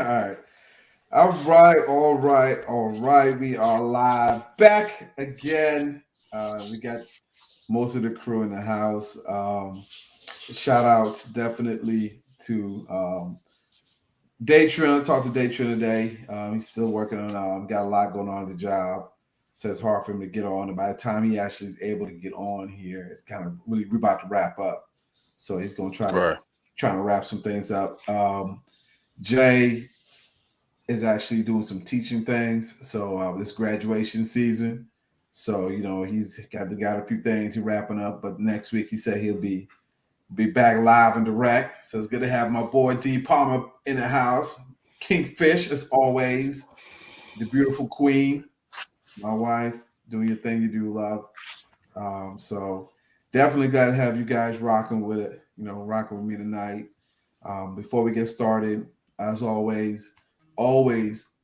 right. All right, all right, all right. We are live back again. We got most of the crew in the house. Shout outs definitely to Day Trina. Talked to Day Trina today. He's still working on got a lot going on at the job. So it's hard for him to get on. And by the time he actually is able to get on here, it's kind of really we're about to wrap up. So he's gonna Right. try to wrap some things up. Jay is actually doing some teaching things. So this graduation season. So he's got a few things he's wrapping up. But next week he said he'll be back live and direct. So it's good to have my boy D Palmer in the house. Kingfish as always. The beautiful queen, my wife, doing your thing you do love. So definitely glad to have you guys rocking with it. Rocking with me tonight. Before we get started, as always, always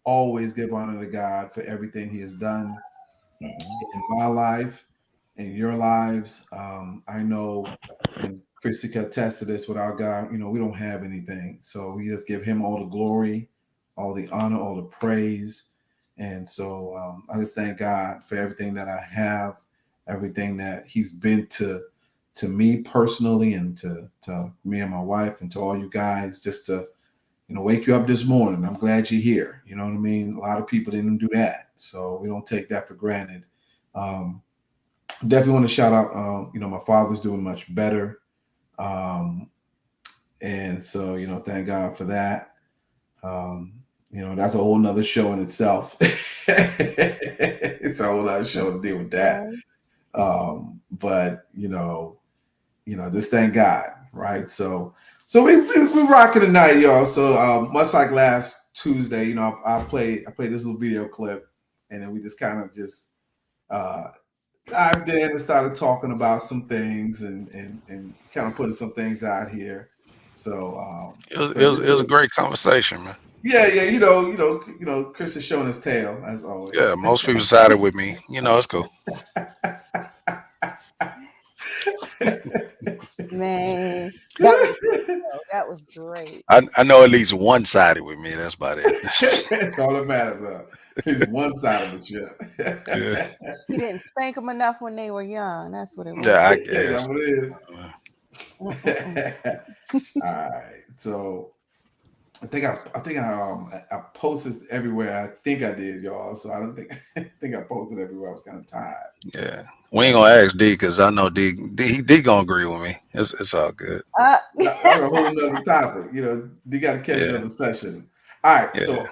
give honor to God for everything He has done in my life, in your lives. I know, and Christy can attest to this. Without God, we don't have anything. So we just give Him all the glory, all the honor, all the praise. And so I just thank God for everything that I have, everything that He's been to me personally, and to me and my wife, and to all you guys, just to wake you up this morning. I'm glad you're here. You know what I mean? A lot of people didn't do that, so we don't take that for granted. Um, Definitely want to shout out. My father's doing much better, and so thank God for that. That's a whole nother show in itself. It's a whole other show to deal with that. But just thank God, right? So we rocking tonight, y'all. So much like last Tuesday, I played this little video clip, and then we just kind of just uh, dived in and started talking about some things, and kind of putting some things out here. So It was, so it was it this was a great conversation, man. yeah, Chris is showing his tail as Yeah, always. most people sided with me. It's cool. Man, that was great. Though. That was great. I know at least one sided with me. That's about it. That's all that matters. It's one side of the chip. Yeah, He didn't spank them enough when they were young. That's what it was. yeah, I That's guess. what it Uh, Mm-mm-mm. is. All right. So I posted everywhere. I think I did, y'all. So I don't think I think I posted everywhere. I was kind of tired. yeah, we ain't So gonna ask D because I know D gonna agree with me. It's all good. Uh, that's a whole nother topic. You got to catch Yeah, another session. All right. yeah. So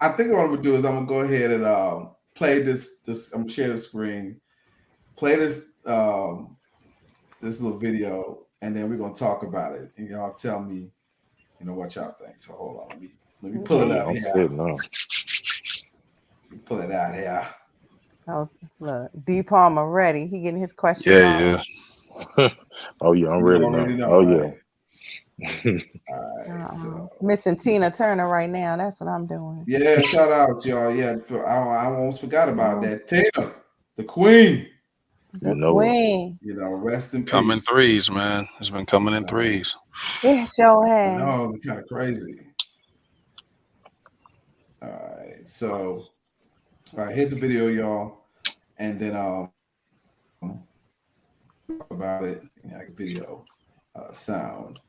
I think what I'm gonna do is I'm gonna go ahead and play this. I'm gonna share the screen. Play this little video, and then we're gonna talk about it, and y'all tell me, what y'all think. So hold on, let me pull it okay. up I'm here. sitting up. Pull it out here. Oh, look, D. Palmer ready. He getting his questions Yeah, on. yeah. Oh yeah, I'm You ready now. already know, Oh right? yeah. All right. So Missing Tina Turner right now. That's what I'm doing. yeah, shout outs, y'all. Yeah, I almost forgot about Oh, that. Tina, the queen. You the know it. queen. Rest in Come in peace. threes, man. It's been coming in Uh, threes. Yeah, show I has. know it's kind of crazy. All right. So all right, here's a video, y'all, and then talk about it. Like video, sound.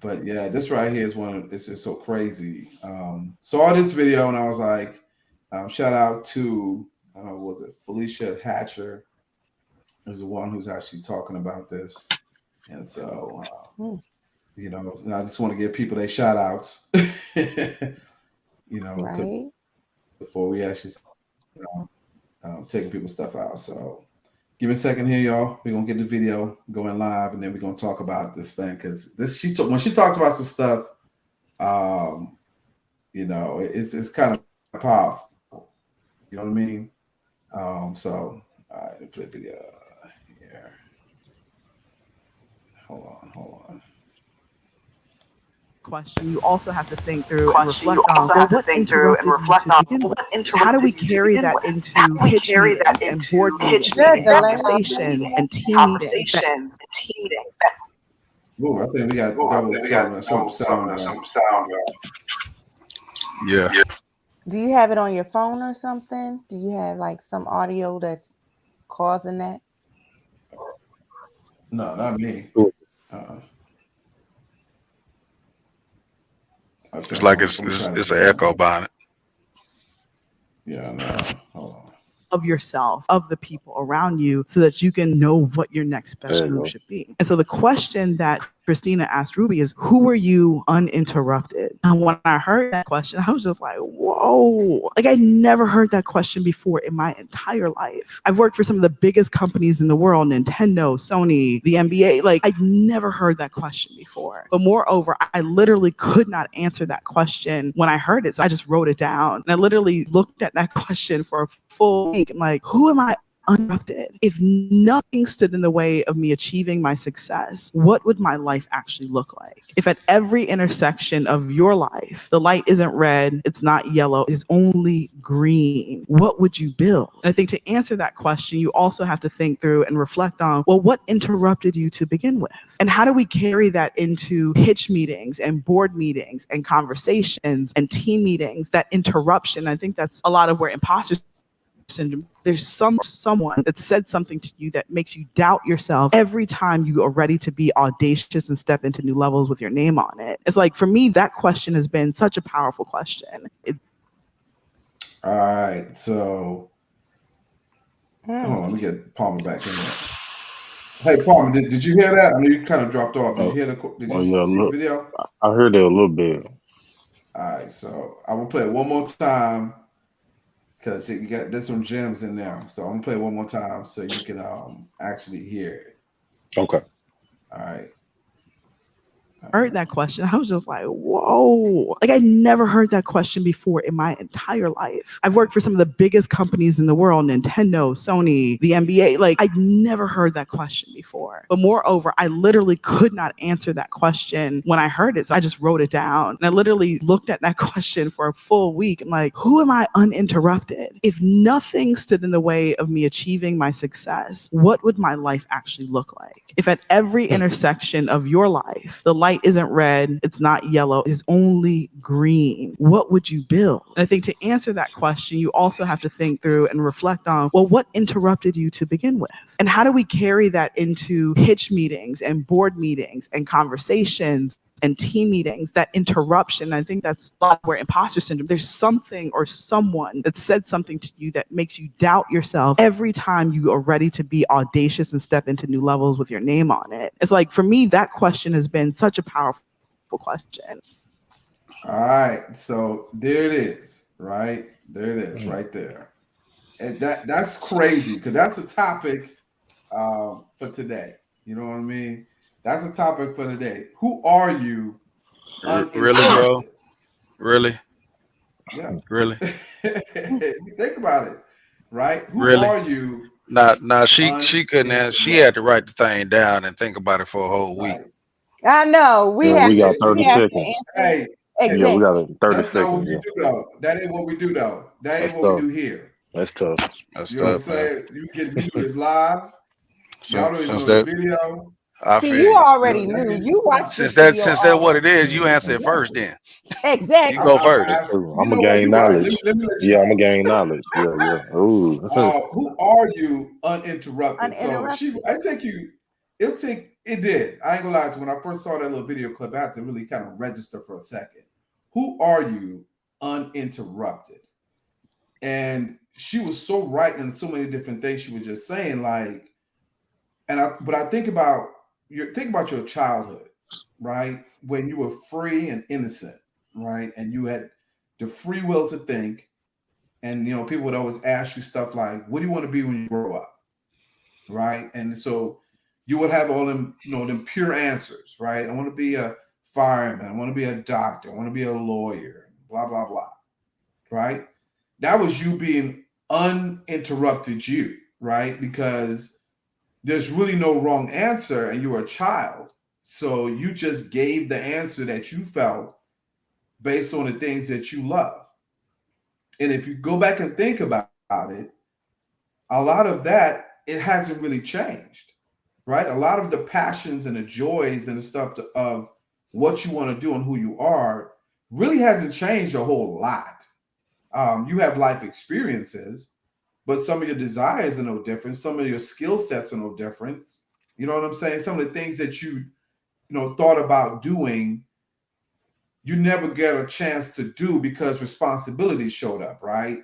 But yeah, this right here is it's just so crazy. Saw this video and I was like, shout out to, I don't know, was it Felicia Hatcher is the one who's actually talking about this. And so, Hmm. I just want to give people their shout outs, Right. before we actually, you taking people's stuff out. So give me a second here, y'all. We're gonna get the video going live, and then we're gonna talk about this thing because when she talks about some stuff, um, it's kind of powerful. You know what I mean? So all right, let me play video here. Hold on. Question you also have to think through and reflect on, well, what interrupted you to begin with? How do we carry that into pitch meetings and board meetings Good, and Delaney. conversations and team meetings? Ooh, I think we got double some sound. Yeah. Do you have it on your phone or something? Do you have like some audio that's causing that? No, not me. Cool. Okay, It's like I'm gonna try this it's an again. echo behind it. Yeah, no, hold on. Of yourself, of the people around you, so that you can know what your next There best you move go. should be. And so the question that Christina asked Ruby is, who were you uninterrupted? And when I heard that question, I was just like, whoa. Like I never heard that question before in my entire life. I've worked for some of the biggest companies in the world, Nintendo, Sony, the NBA. Like I'd never heard that question before. But moreover, I literally could not answer that question when I heard it. So I just wrote it down. And I literally looked at that question for a full week. I'm like, who am I uninterrupted? If nothing stood in the way of me achieving my success, what would my life actually look like? If at every intersection of your life, the light isn't red, it's not yellow, it's only green, what would you build? And I think to answer that question, you also have to think through and reflect on, well, what interrupted you to begin with? And how do we carry that into pitch meetings and board meetings and conversations and team meetings, that interruption? I think that's a lot of where imposter syndrome. There's someone that said something to you that makes you doubt yourself every time you are ready to be audacious and step into new levels with your name on it. It's like, for me, that question has been such a powerful question. All right, so hold on, let me get Palmer back in there. Hey, Palmer, did you hear that? I know you kind of dropped off. Did you hear did Oh you yeah, see the look, video? I heard that a little bit. All right, so I'm gonna play it one more time because you got there's some gems in there. So I'm gonna play it one more time so you can actually hear it. Okay. All right. Heard that question, I was just like, whoa. Like I never heard that question before in my entire life. I've worked for some of the biggest companies in the world, Nintendo, Sony, the NBA. Like I'd never heard that question before. But moreover, I literally could not answer that question when I heard it. So I just wrote it down. And I literally looked at that question for a full week. I'm like, who am I uninterrupted? If nothing stood in the way of me achieving my success, what would my life actually look like? If at every intersection of your life, the light isn't red, it's not yellow, it's only green, what would you build? And I think to answer that question, you also have to think through and reflect on, well, what interrupted you to begin with? And how do we carry that into pitch meetings and board meetings and conversations and team meetings, that interruption? I think that's where imposter syndrome, there's something or someone that said something to you that makes you doubt yourself every time you are ready to be audacious and step into new levels with your name on it. It's like, for me, that question has been such a powerful question. All right, so there it is, right? There it is, right there. And that's crazy because that's a topic for today. You know what I mean? That's a topic for today. Who are you Really, bro? uninterrupted? Really? Yeah. Really? Think about it, right? Who Really? are you Nah, she couldn't answer. She had to uninterrupted? write the thing down and think about it for a whole week. Right. I know we Yeah, have we got to. We 30 have to seconds. answer Hey, Yeah, we got exactly. 30 that's not what seconds. we Yeah, do though. That ain't what we do though. That ain't that's what we tough. do here. That's tough. That's You know what I'm tough, man. saying? We do this live. Y'all don't even Since know the that, video. I See, feel you you. already Y'all knew. get You watched this video Since that what already. it is, you answer it first. exactly. Then you go Exactly. first. That's true. You I'm gonna know what? gain You're right. knowledge. Let me let you Yeah, I'm gonna know. gain knowledge. Yeah, yeah. Ooh. Who are you uninterrupted? So Uninterrupted. I take you. It did. I ain't gonna lie to you. When I first saw that little video clip, I had to really kind of register for a second. Who are you uninterrupted? And she was so right in so many different things she was just saying, like, but I think about your childhood, right? When you were free and innocent, right? And you had the free will to think. And people would always ask you stuff like, what do you want to be when you grow up? Right. And so you would have all them, them pure answers, right? I want to be a fireman, I want to be a doctor, I want to be a lawyer, blah, blah, blah. Right. That was you being uninterrupted, right? Because there's really no wrong answer and you were a child. So you just gave the answer that you felt based on the things that you love. And if you go back and think about it, a lot of that, it hasn't really changed, right? A lot of the passions and the joys and the stuff of what you want to do and who you are really hasn't changed a whole lot. You have life experiences, but some of your desires are no different. Some of your skill sets are no different. You know what I'm saying? Some of the things that you thought about doing, you never get a chance to do because responsibility showed up, right?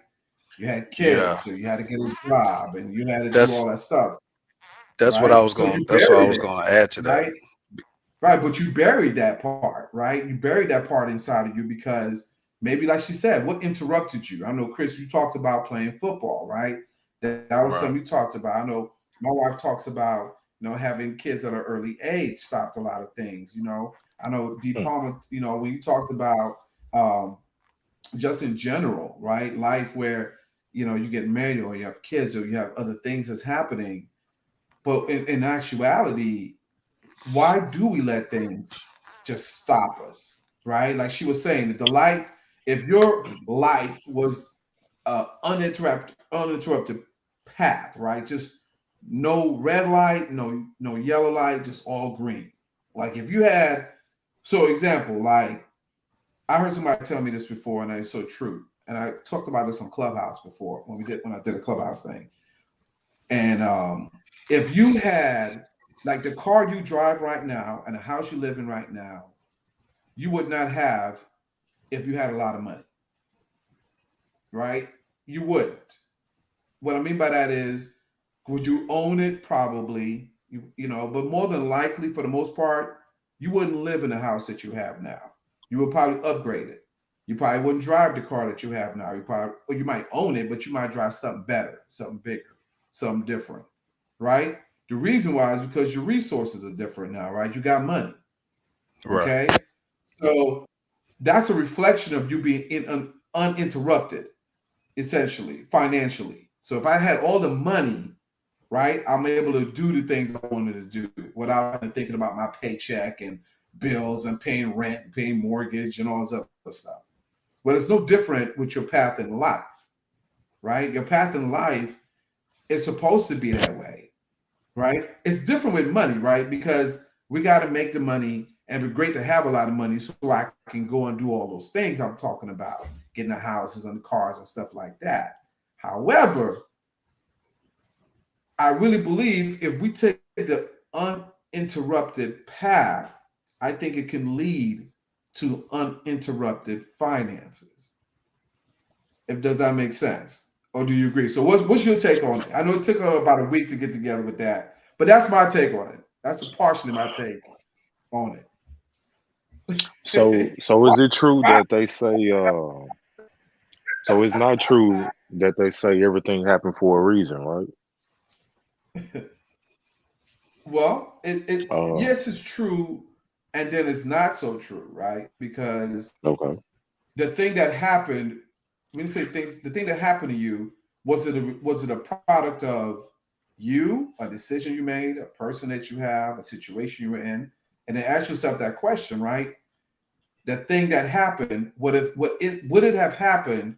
You had Yeah, kids, so you had to get a job and you had to do all that's that stuff, that's what I right? was So going. you That's what I buried was it, going to add to that. right? Right, but you buried that part, right? You buried that part inside of you because maybe, like she said, what interrupted you? I know, Chris, you talked about playing football, right? That was Right. something you talked about. I know my wife talks about, having kids at an early age stopped a lot of things. I know D. Hmm. Palmer, when you talked about um, just in general, right? Life where, you get married or you have kids or you have other things that's happening. But in actuality, why do we let things just stop us, right? Like she was saying, if your life was uninterrupted path, right? Just no red light, no yellow light, just all green. Like if you had, so example, like I heard somebody tell me this before, and it's so true. And I talked about this on Clubhouse before when I did a Clubhouse thing. And if you had like the car you drive right now and the house you live in right now, you would not have if you had a lot of money, right? You wouldn't. What I mean by that is, would you own it? Probably, but more than likely, for the most part, you wouldn't live in the house that you have now. You would probably upgrade it. You probably wouldn't drive the car that you have now. Or you might own it, but you might drive something better, something bigger, something different, right? The reason why is because your resources are different now, right? You got money, Right. okay? So that's a reflection of you being uninterrupted, essentially, financially. So if I had all the money, right, I'm able to do the things I wanted to do without thinking about my paycheck and bills and paying rent and paying mortgage and all this other stuff. But it's no different with your path in life, right? Your path in life is supposed to be that way, right? It's different with money, right? Because we got to make the money and it'd be great to have a lot of money so I can go and do all those things I'm talking about, getting the houses and the cars and stuff like that. However, I really believe if we take the uninterrupted path, I think it can lead to uninterrupted finances. If does that make sense? Or do you agree? So what's your take on it? I know it took about a week to get together with that, but that's my take on it. That's partially my take on So it. so is it true that they say so it's not true that they say everything happened for a reason, right? Well, it Uh yes, it's true, and then it's not so true, right? Because okay. the thing that happened, when you say things, the thing that happened to you, was it a product of you, a decision you made, a person that you have, a situation you were in, and then ask yourself that question, right? The thing that happened, would it have happened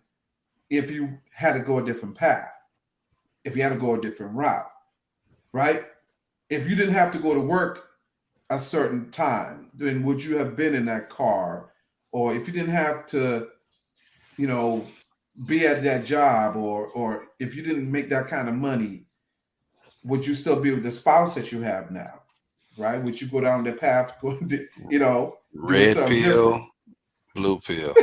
if you had to go a different path, if you had to go a different route, right? If you didn't have to go to work a certain time, then would you have been in that car? Or if you didn't have to, you know, be at that job, or if you didn't make that kind of money, would you still be with the spouse that you have now? Right? Would you go down the path, doing Red something different? pill, blue pill.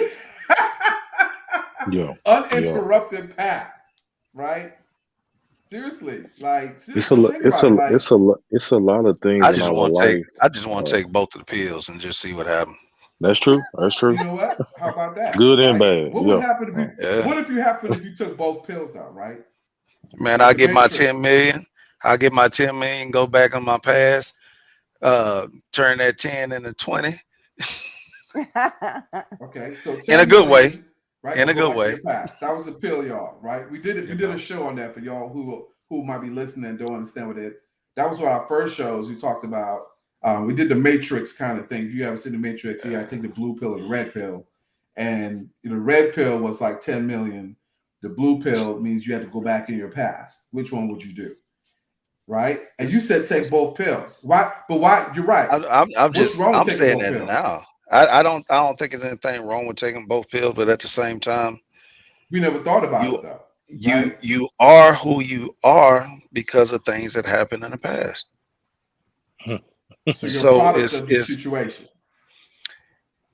Yeah. Yeah. Uninterrupted path, right? Seriously, think It's about it. a Like, it's a it's a lot of things in our life. I just want to Uh, take both of the pills and just see what happens. that's true. That's true. you know what? How about that? Good and Right? bad. What would Yeah. happen if Uh, you? Yeah, What if you happened if you took both pills now? Right? man. Like I the get my 10 Matrix. million. I get my 10 million. Go back on my past. Turn that 10 into 20 Okay, so in a 10 good way. million, right? In Will a go good back to way. your past. That was a pill, y'all, right? We did it. We You did a know. show on that for y'all who might be listening and don't understand what it. That was one of our first shows. We talked about. We did the Matrix kind of thing. If you haven't seen the Matrix, you got to take the blue pill or the red pill. And the red pill was like 10 million. The blue pill means you had to go back in your past. Which one would you do? Right? And you It's said take it's. both pills. Why? But why? You're right. I'm What's wrong with I'm taking saying both that pills? now. I don't think there's anything wrong with taking both pills, but at the same time, We never thought about you it though, you right? you are who you are because of things that happened in the past. So you're a So product of your it's situation.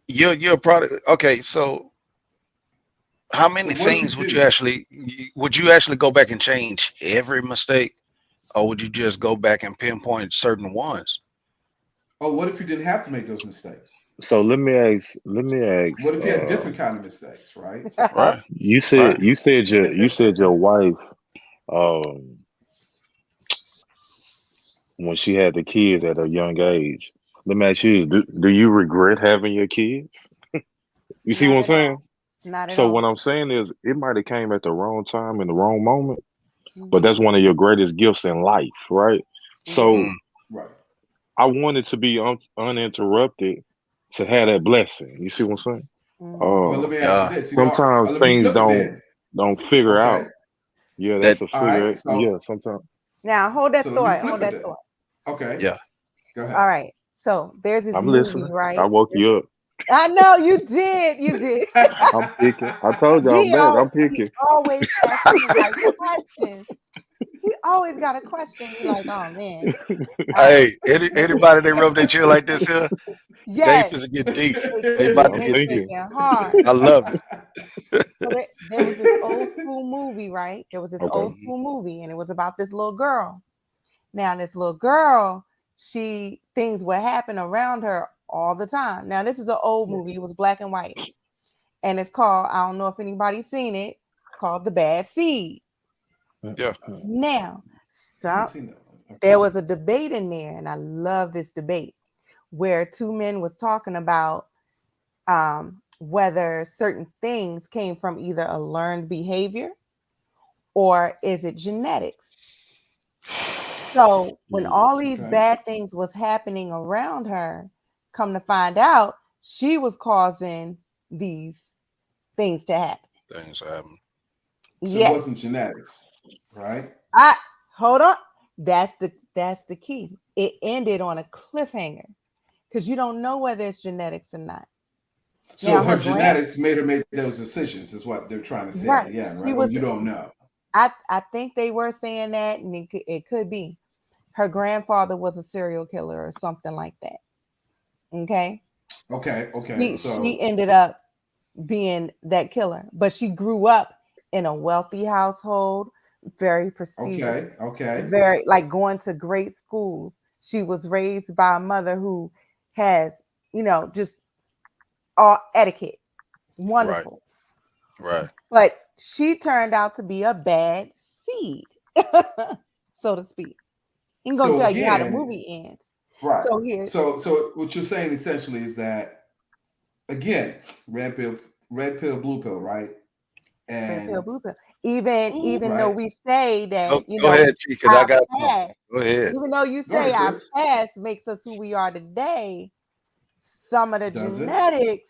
you're a product. Okay, so how So many what did you things do? would you actually go back and change every mistake, or would you just go back and pinpoint certain ones? Oh, what if you didn't have to make those mistakes? So let me ask, What if you had different kind of mistakes, right? Right, you right. said your wife, um when she had the kids at a young age. Let me ask you, do you regret having your kids? You see what Not I'm at saying? all. Not at So what all. I'm saying is it might have came at the wrong time in the wrong moment, but Hmm. that's one of your greatest gifts in life, right? Yes. So Mm, Right. I wanted to be uninterrupted to have that blessing. You see what I'm saying? Hmm. Well, let Uh me ask you yeah, this. sometimes Let me things flip it don't then. don't figure Okay. out. Yeah, that that's a All right. figure. Yeah, sometimes. Now hold So that let me thought. flip Hold it that then. thought. Okay. yeah. Go All ahead. right. So there's this I'm movie, listening. I right? woke you up. I know you did. You did. I'm picking. I told you I'm He back. always, I'm he picking. always asks me like questions. He always got a question. You're like, oh man. All right. Hey, anybody that rub their chin like this here, they Yes. finna get deep. They They about thinking, to I'm they get deep. thinking. thinking hard. I love it. So there was this old school movie, right? There was this Okay. old school movie, and it was about this little girl. Now, this little girl, things would happen around her all the time. Now, this is an old movie. It was black and white, and it's called. I don't know if anybody's seen it. It's called The Bad Seed. Yeah. Now, I haven't some seen that one. there Okay. was a debate in there, and I love this debate where two men was talking about whether certain things came from either a learned behavior or is it genetics. So when all these Okay. bad things was happening around her, come to find out, she was causing these things to happen. Things happen. So it Yes, wasn't genetics, right? I hold on. That's the key. It ended on a cliffhanger because you don't know whether it's genetics or not. So Now her her grand genetics made her make those decisions, is what they're trying to say at right, the end, she right? Or was. you don't know. I think they were saying that, and it could be her grandfather was a serial killer or something like that. Okay, Okay. Okay. she So ended up being that killer, but she grew up in a wealthy household, very prestigious, okay. Okay. very like going to great schools. She was raised by a mother who has, just all etiquette, Right, wonderful. right. But she turned out to be a bad seed, so to speak. I'm gonna So tell you how the again, movie ends. right. So here, So what you're saying essentially is that again, red pill, blue pill, right? red pill, And blue pill. Even though right. we say Go that, go ahead, Chief, because I our got something. past, Go ahead. even though you Go say ahead, our Chris. past makes us who we are today, some of the Does it? genetics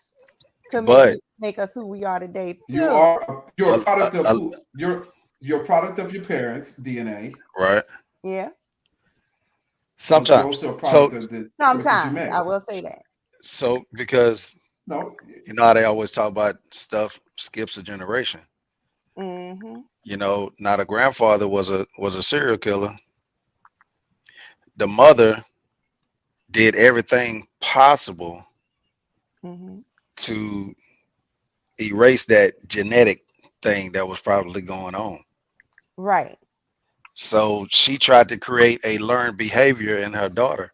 could But make us who we are today You too. are you're a, a product of a, who? You're a product of your parents' DNA, right. Yeah. but you're Sometimes. also a So product of the choices you Sometimes I made. will say that. so because No. you know how they always talk about stuff skips a generation. Hmm. Now the grandfather was a serial killer. The mother did everything possible Hmm. to erase that genetic thing that was probably going on. Right. So she tried to create a learned behavior in her daughter,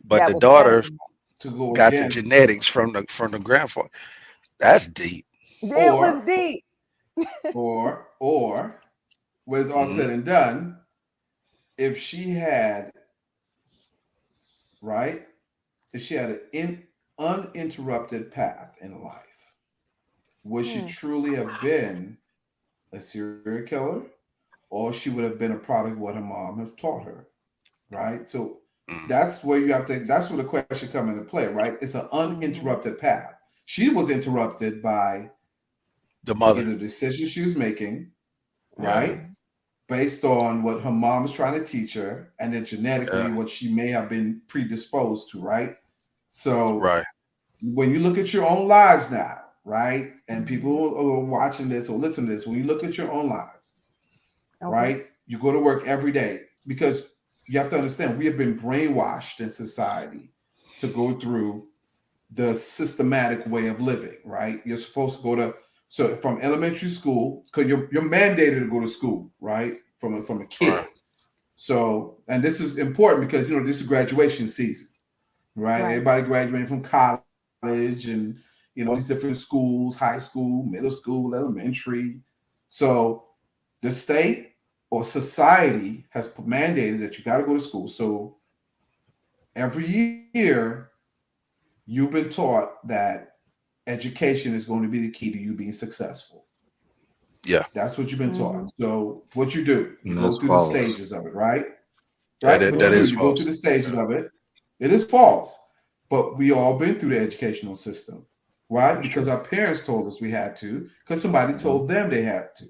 but That the was better daughter than To go got the against, genetics from the grandfather. That's deep. that. It was or deep. or when it's all Hmm. said and done, if she had right, if she had an uninterrupted path in life, would she Hmm. truly have been a serial killer, or she would have been a product of what her mom has taught her? Right. So Mm. that's where you have to. That's where the question comes into play. Right. It's an Hmm. uninterrupted path. She was interrupted by The mother. either decisions she was making, Yeah, right, Hmm. based on what her mom was trying to teach her, and then yeah, genetically what she may have been predisposed to, right? So Right. when you look at your own lives now, right, and people who are watching this or listen to this, when you look at your own lives, Okay. right, you go to work every day because you have to understand we have been brainwashed in society to go through the systematic way of living, right? You're supposed to go to so from elementary school because you're mandated to go to school, right? From a Right. kid. So and this is important because this is graduation season, right? Right. Everybody graduating from college and all these different schools, high school, middle school, elementary. So the state or society has mandated that you got to go to school. So every year you've been taught that education is going to be the key to you being successful. Yeah. That's what you've been taught. Mm-hmm. So what you do, you And go that's through the false. stages of it, right? That Right? is, What that you do, is you go through false. the stages of it. It is false. But we all been through the educational system, right? That's Because true. our parents told us we had to, because somebody Hmm. told them they had to.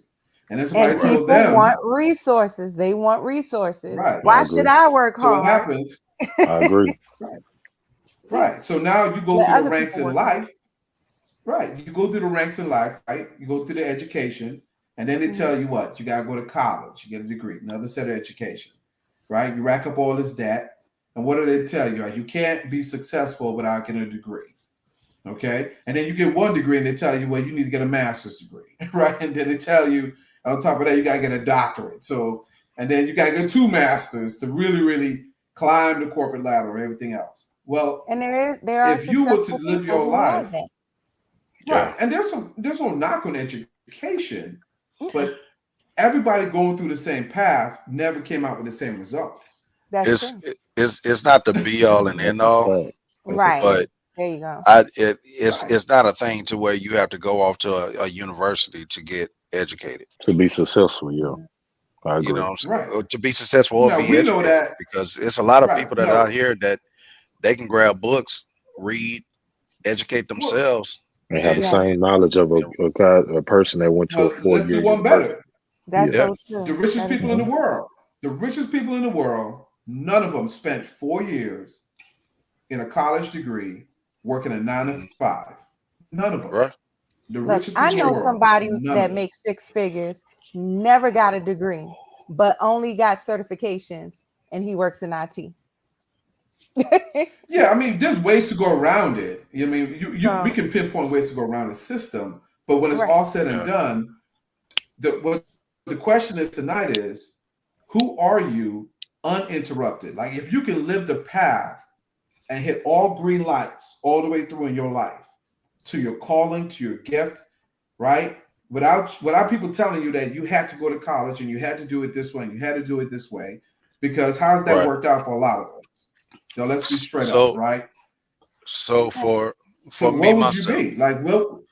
And then And somebody Right. told people want them, resources. They want resources. right. I Why should agree. I work So what hard? happens, I agree. right, right. So now you go Let through the other ranks people in work hard. life, right? You go through the ranks in life, right? You go through the education, and then they Mhm. tell you what? You gotta go to college, you get a degree, another set of education, right? You rack up all this debt, and what do they tell you? Right? You can't be successful without getting a degree. Okay. And then you get one degree and they tell you, well, you need to get a master's degree, right? And then they tell you on top of that, you got to get a doctorate. So, and then you got to get two masters to really, really climb the corporate ladder or everything else. Well, And there are if you were to successful live people your who have life, that. Yeah. right, and there's no knock on education, but Mm-mm. everybody going through the same path never came out with the same results. That's It's true. it's not the be all and end That's a all, fact. That's a Right. fact. but There you go. it's Right. it's not a thing to where you have to go off to a university to get educated. To be successful, yeah, Mhm. I You know agree. what I'm saying? Right. Or to be successful or Now be we know educated, that, because it's a lot of right. people that are No, out here that they can grab books, read, educate well, themselves, And have the and, Yeah, same knowledge of and a person that went to a well, let's do 4 year one university. better. that's Yeah. yeah, so The true. richest That is people in so the Hmm. true. world, the richest people in the world, none of them spent 4 years in a college degree working a nine to mhm, five. None of them. right, The Look, richest I people in the know world, somebody none of that them. makes six figures, never got a degree, but only got certifications, and he works in IT. Yeah, I mean, there's ways to go around it. I mean, we So, can pinpoint ways to go around the system, but when it's right. all said and yeah, done, what the question is tonight is, who are you uninterrupted? Like, if you can live the path and hit all green lights all the way through in your life to your calling, to your gift, right? Without people telling you that you had to go to college and you had to do it this way and you had to do it this way, because how's that right. worked out for a lot of us? Let's be straight up, So right? so Right. So for me what would you myself, be like? Well,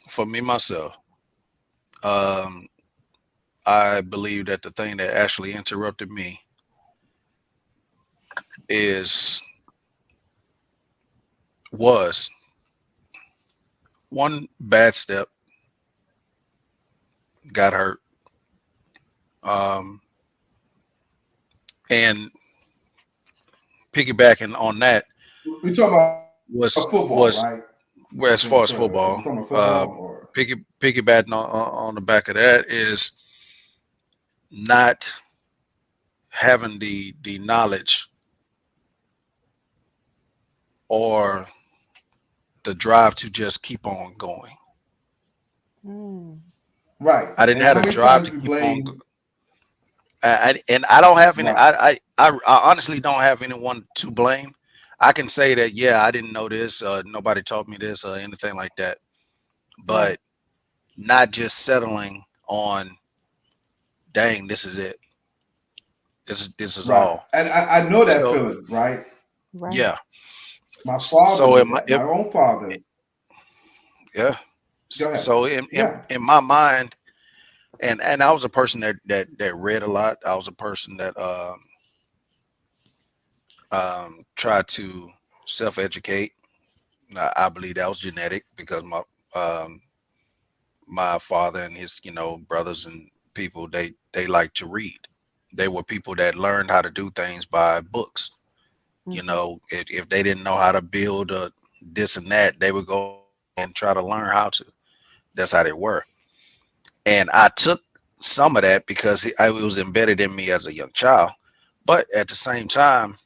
for me myself, um, I believe that the thing that actually interrupted me is was one bad step, got hurt, um, and piggybacking on that we talking about football, right? was where, as far as Is it talking football, about football or piggybacking on the back of that is not having the knowledge or the drive to just keep on going. Mm. right? I didn't And have how the many drive times to we keep on. blame And I don't have any. right? I honestly don't have anyone to blame. I can say that, yeah, I didn't know this. Nobody taught me this or anything like that. Right. But not just settling on, dang, this is it. This is Right. all. And I know that So feeling, right? Right. yeah. My father So did in my that. My own father. yeah. Go ahead. So Yeah. in my mind, and I was a person that read a lot. I was a person that tried to self-educate. I believe that was genetic because um, my father and his brothers and people, they like to read. They were people that learned how to do things by books. You Mhm. know, if they didn't know how to build a this and that, they would go and try to learn how to. That's how they were. And I took some of that because it was embedded in me as a young child. But at the same time,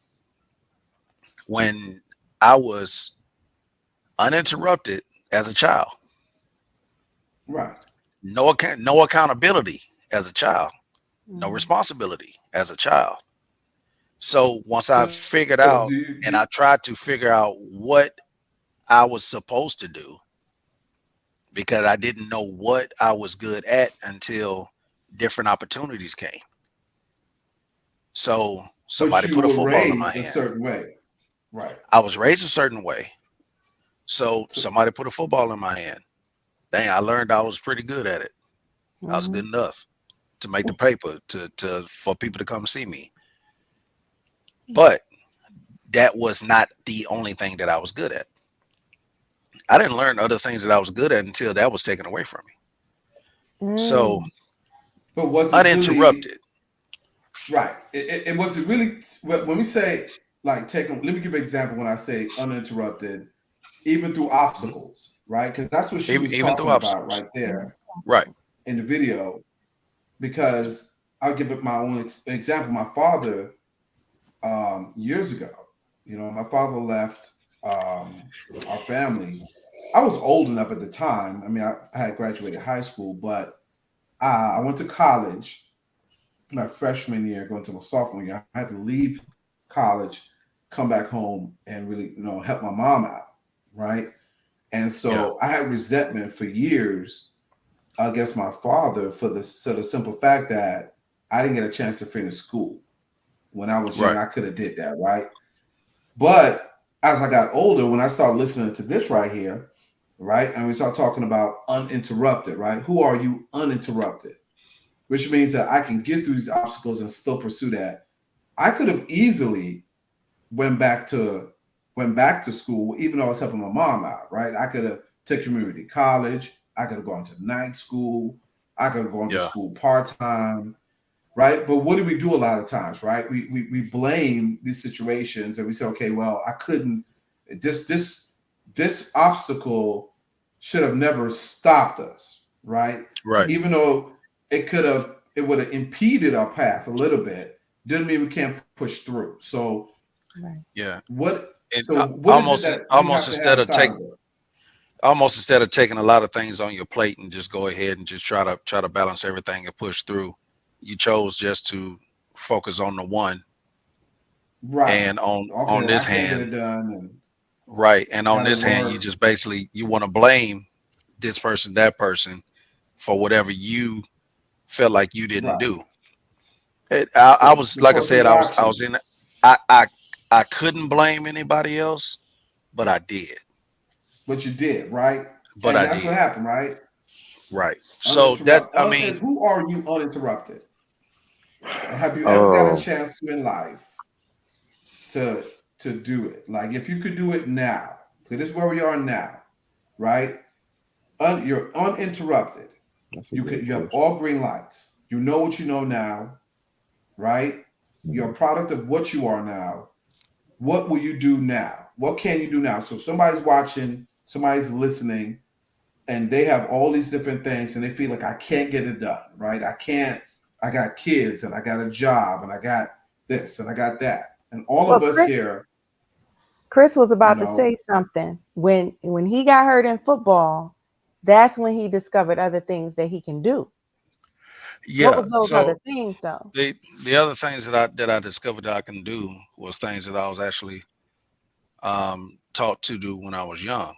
when I was uninterrupted as a child, Right. no accountability as a child, no Mhm. responsibility as a child. So once I So figured do out you and I tried to figure out what I was supposed to do, because I didn't know what I was good at until different opportunities came. So but somebody you put a were football in my raised a hand. certain way. Right. I was raised a certain way. So So somebody put a football in my hand. Dang, I learned I was pretty good at it. I was good Mhm. enough to make the paper to for people to come see me. But that was not the only thing that I was good at. I didn't learn other things that I was good at until that was taken away from me. So Mm. but was it really uninterrupted. right? It was it really when we say like taking let me give you an example when I say uninterrupted, even through Mhm. obstacles, right? Because that's what she was Even through talking about obstacles. right there Right. in the video. Because I'll give it my own example. My father, years ago, my father left our family. I was old enough at the time. I mean, I had graduated high school, but I went to college my freshman year, going to my sophomore year. I had to leave college, come back home, and really, help my mom out, right? And Yeah. so I had resentment for years against my father for the sort of simple fact that I didn't get a chance to finish school. When I was young, Right. I could have did that, right? But as I got older, when I started listening to this right here, right, and we start talking about uninterrupted, right? Who are you uninterrupted? Which means that I can get through these obstacles and still pursue that. I could have easily went back to went back to school, even though I was helping my mom out, right? I could have took community college. I could have gone to night school. I could have gone to Yeah. school part time, right? But what do we do a lot of times, right? We blame these situations and we say, okay, well, I couldn't. This obstacle should have never stopped us, right? Right. Even though it would have impeded our path a little bit, didn't mean we can't push through. So Right. Yeah. what? And So what is it that you almost have to have inside of us? instead of taking a lot of things on your plate and just go ahead and just try to balance everything and push through, you chose just to focus on the one. Right. And Okay. on Well, I this can't get hand, it done, and right, and I on got to this hand, you work. just basically you want to blame this person, that person for whatever you felt like you didn't Right. do. I So was, the like I course said, of I was action, in I I I couldn't blame anybody else, but I did. what you did, right? But And I that's what did. happened, right? Right. So that, Uninterrupted. I mean, Who are you uninterrupted? And have you ever got a Uh, chance to in life to do it? Like if you could do it now, so this is where we are now, right? You're uninterrupted. that's a You good could you have question. all green lights. You know what you know now, right? You're a Mhm. product of what you are now. What will you do now? What can you do now? So somebody's watching, somebody's listening, and they have all these different things and they feel like I can't get it done, right? I can't, I got kids and I got a job and I got this and I got that. And all Well, of us here, Chris was you about to know, say something. When he got hurt in football, that's when he discovered other things that he can do. What yeah. was those other So things though? the other things that I discovered that I can do was things that I was actually taught to do when I was young,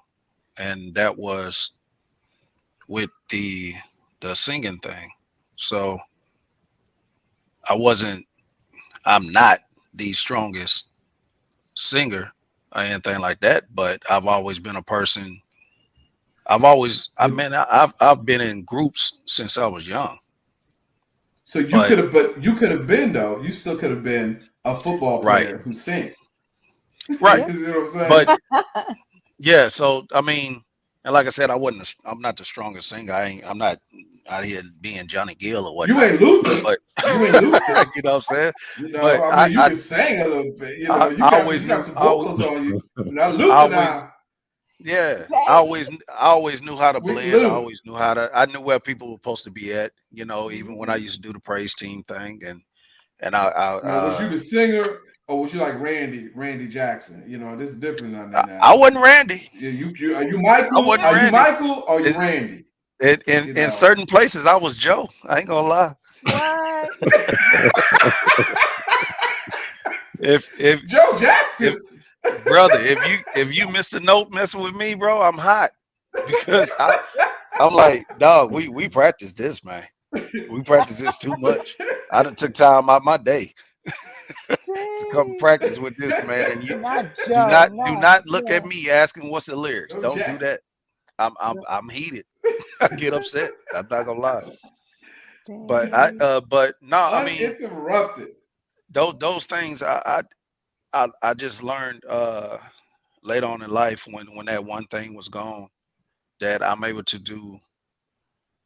and that was with the singing thing. So I wasn't, I'm not the strongest singer or anything like that, but I've always been a person. I but mean, I've been in groups since I was young, so you but could have, but you could have been though, you still could have been a football right, player who sing. right. You see what I'm But saying? yeah, so I mean, and like I said, I'm not the strongest singer. I'm not out here being Johnny Gill or You whatnot. ain't Luther. But You ain't Lucas. You know what I'm saying? You know, But I mean, you can sing a little bit. You know, I always you got knew. some vocals on you. Not I Luca always now. Yeah, Dang. I always knew how to Sweet blend. I Luke. always knew how to. I knew where people were supposed to be at. Even when I Mhm. used to do the praise team thing, and Now, was you the singer or was you like Randy Jackson? You know, there's a difference on that I now. wasn't Randy. Are you I Michael? wasn't Are you Randy. Michael or are you It's, Randy? in You in know. certain places, I was Joe. I ain't gonna lie. What? If Joe if Jackson. brother, if you missed a note messing with me, bro, I'm hot because I'm like, dog. We practice this, man. We practice this too much. I done took time out my day to come Dang. practice with this, man. And you Not do Joe. not do Not not look at Joe. me asking what's the lyrics. Joe Don't do Jackson. that. I'm heated. I get upset. I'm not gonna lie. Dang. But no, I mean Uninterrupted. those things I just learned later on in life when that one thing was gone that I'm able to do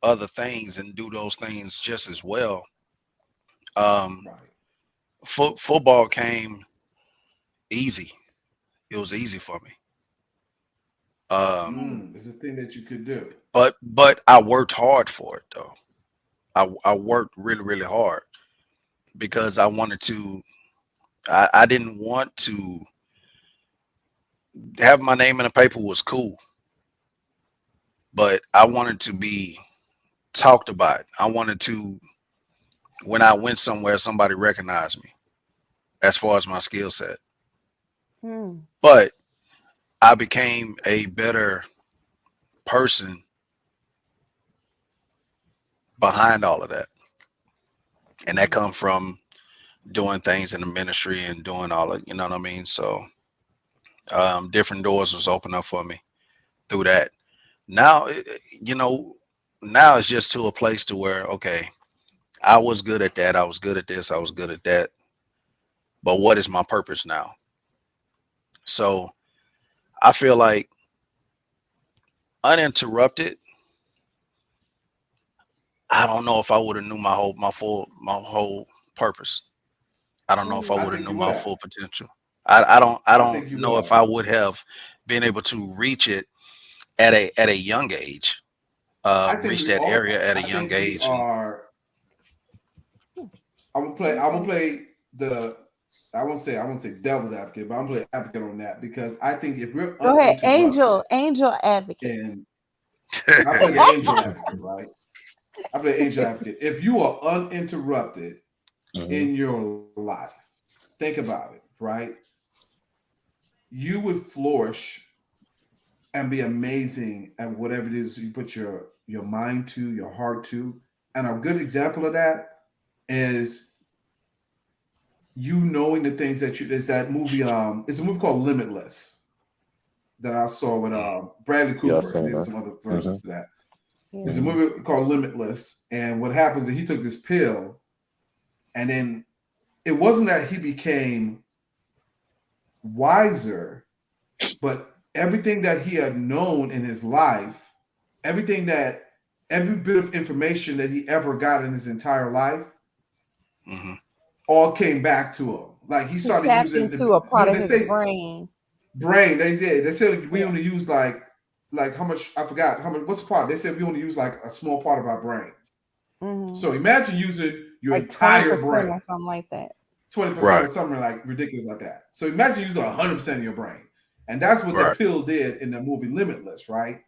other things and do those things just as well. Um, Right. football came easy. It was easy for me. Um, Hmm. It's a thing that you could do. but I worked hard for it though. I worked really really hard because I wanted to. I didn't want to have my name in the paper was cool, but I wanted to be talked about. I wanted to when I went somewhere somebody recognized me as far as my skill set. Hmm. But I became a better person behind all of that, and that Hmm. come from doing things in the ministry and doing all of, you know what I mean. So different doors was open up for me through that. Now, you know, now it's just to a place to where, okay, I was good at that. I was good at this. I was good at that. But what is my purpose now? So I feel like uninterrupted, I don't know if I would have knew my whole purpose. I don't know if I Hmm. I would have think knew you would my have. full potential. I I don't think you would know if have. I would have been able to reach it at a young age. I think Reach we that all area at a I young think we age and are I'm gonna Okay. play the I won't say devil's advocate, but I'm gonna play advocate on that because I think if we're Go ahead. uninterrupted Angel advocate. and I play the angel advocate, right? I play angel advocate. If you are uninterrupted Hmm. in your life, think about it, right? You would flourish and be amazing at whatever it is you put your mind to, your heart to. And a good example of that is you knowing the things that you. There's that movie. It's a movie called Limitless that I saw with Bradley Yeah, I Cooper. seen There's that. some other Hmm. versions of that. It's a Yeah. Hmm. movie called Limitless, and what happens is he took this pill, and then it wasn't that he became wiser, but everything that he had known in his life, everything that every bit of information that he ever got in his entire life, hmm all came back to him. Like he He started tapped using into a you part know, of they his say brain. brain. They said we Yeah. only use like how much I forgot how much what's the part? They said we only use like a small part of our brain. Hmm. So imagine using your Like 20% entire brain. or something like that. 20% or Right, something like ridiculous like that. So imagine using 100% of your brain. And that's what the right, pill did in the movie Limitless, right?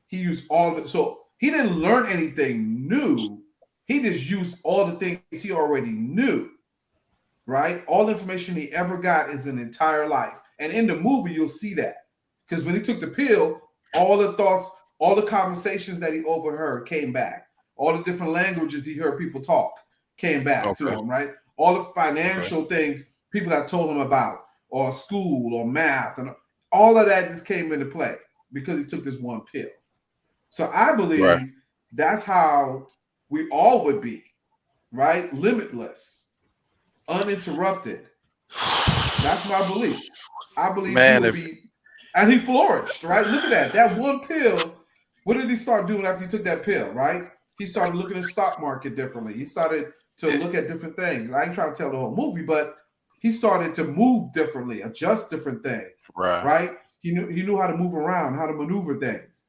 He used all of it. So he didn't learn anything new. He just used all the things he already knew, right? All the information he ever got is an entire life. And in the movie, you'll see that. Because when he took the pill, all the thoughts, all the conversations that he overheard came back. All the different languages he heard people talk came back to okay, him, right? All the okay, financial things people had told him about, or school, or math, and all of that just came into play because he took this one pill. So I right. believe that's how we all would be, right? Limitless, uninterrupted. That's my belief. I believe you Man, would if be, and he flourished, right? Look at that. That one pill. What did he start doing after he took that pill, right? He started looking at the stock market differently. He started to look at different things. I ain't trying to tell the whole movie, but he started to move differently, adjust different things, Right. right? He knew how to move around, how to maneuver things,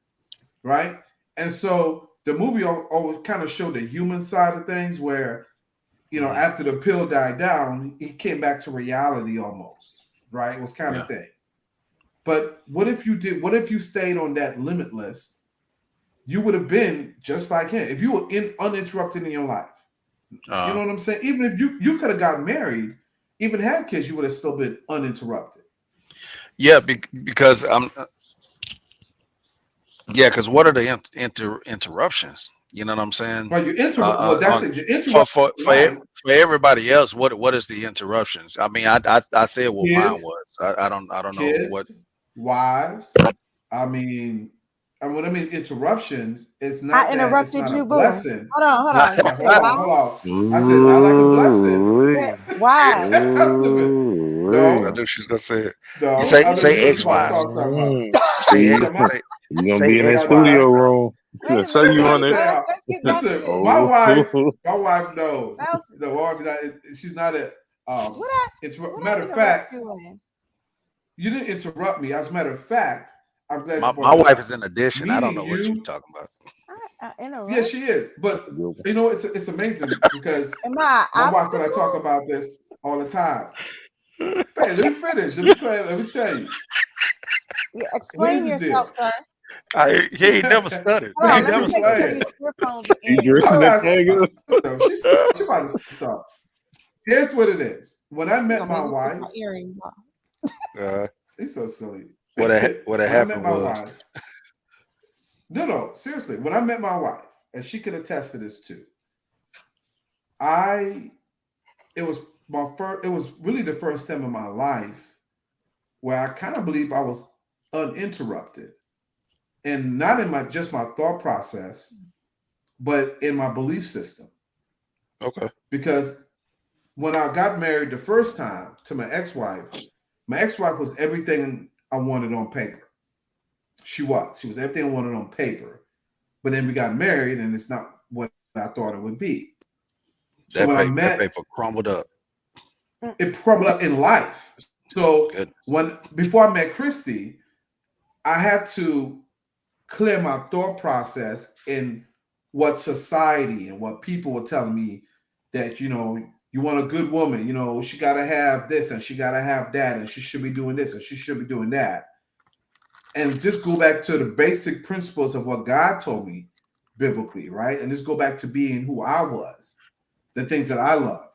right? And so the movie always kind of showed the human side of things where, after the pill died down, he came back to reality almost, right? It was kind Yeah. of thing. But what if you stayed on that limitless? You would have been just like him. If you were uninterrupted in your life. You know what I'm saying? Even if you could have gotten married, even had kids, you would have still been uninterrupted. Yeah, because because what are the interruptions? You know what I'm saying? Well, that's it. You For interrupt for for life, for everybody else, what is the interruptions? I mean, I said what mine kids, was. I don't know kids, what. wives. I mean, and when I mean interruptions, it's I not that it's interrupted not a you, boo. blessing. Hold on. You Now, said why? hold on. I said it's not like a blessing. Why? That's different. I No, knew she's gonna say it. You no. say I know say she about to ex-wives. start something about. Say See, Yeah, my you're gonna be in say that wife. ex-wives. studio room. Let's Say you on Let me it. tell y'all. let's get back to Listen, this. my Oh, wife knows. That was, My wife is not. She's not a. what I Matter of interrupt fact, you in? you didn't interrupt me. As a matter of fact, I'm glad you My brought that wife is up. in addition. I don't Meeting know what you're you, talking about. I yeah, interrupt. she is. that's But a good one. it's amazing because Am I my wife and I talk obstacle? about this all the time. Hey, let me finish. Let me tell you. Yeah, Here's explain the deal. yourself, sir. He ain't never stuttered. Hold He on, I'm let me never make sure stuttered. these explaining. earphones are He in. dressing I'm that not thing up. so she about to stop. Here's what it is. When I You met gonna my make me put wife, my earrings on. he's so silly. What had When I met happened my was wife, no, seriously. When I met my wife, and she could attest to this too, I it was my first. It was really the first time in my life where I kind of believe I was uninterrupted, and not in my thought process, but in my belief system. okay. Because when I got married the first time to my ex-wife was everything I wanted on paper. She was everything I wanted on paper. But then we got married, and it's not what I thought it would be. So when I That met, paper crumbled up. it crumbled up in life. So Good. before I met Christy, I had to clear my thought process in what society and what people were telling me that you want a good woman, she got to have this and she got to have that and she should be doing this and she should be doing that, and just go back to the basic principles of what God told me biblically, right? And just go back to being who I was, the things that I love.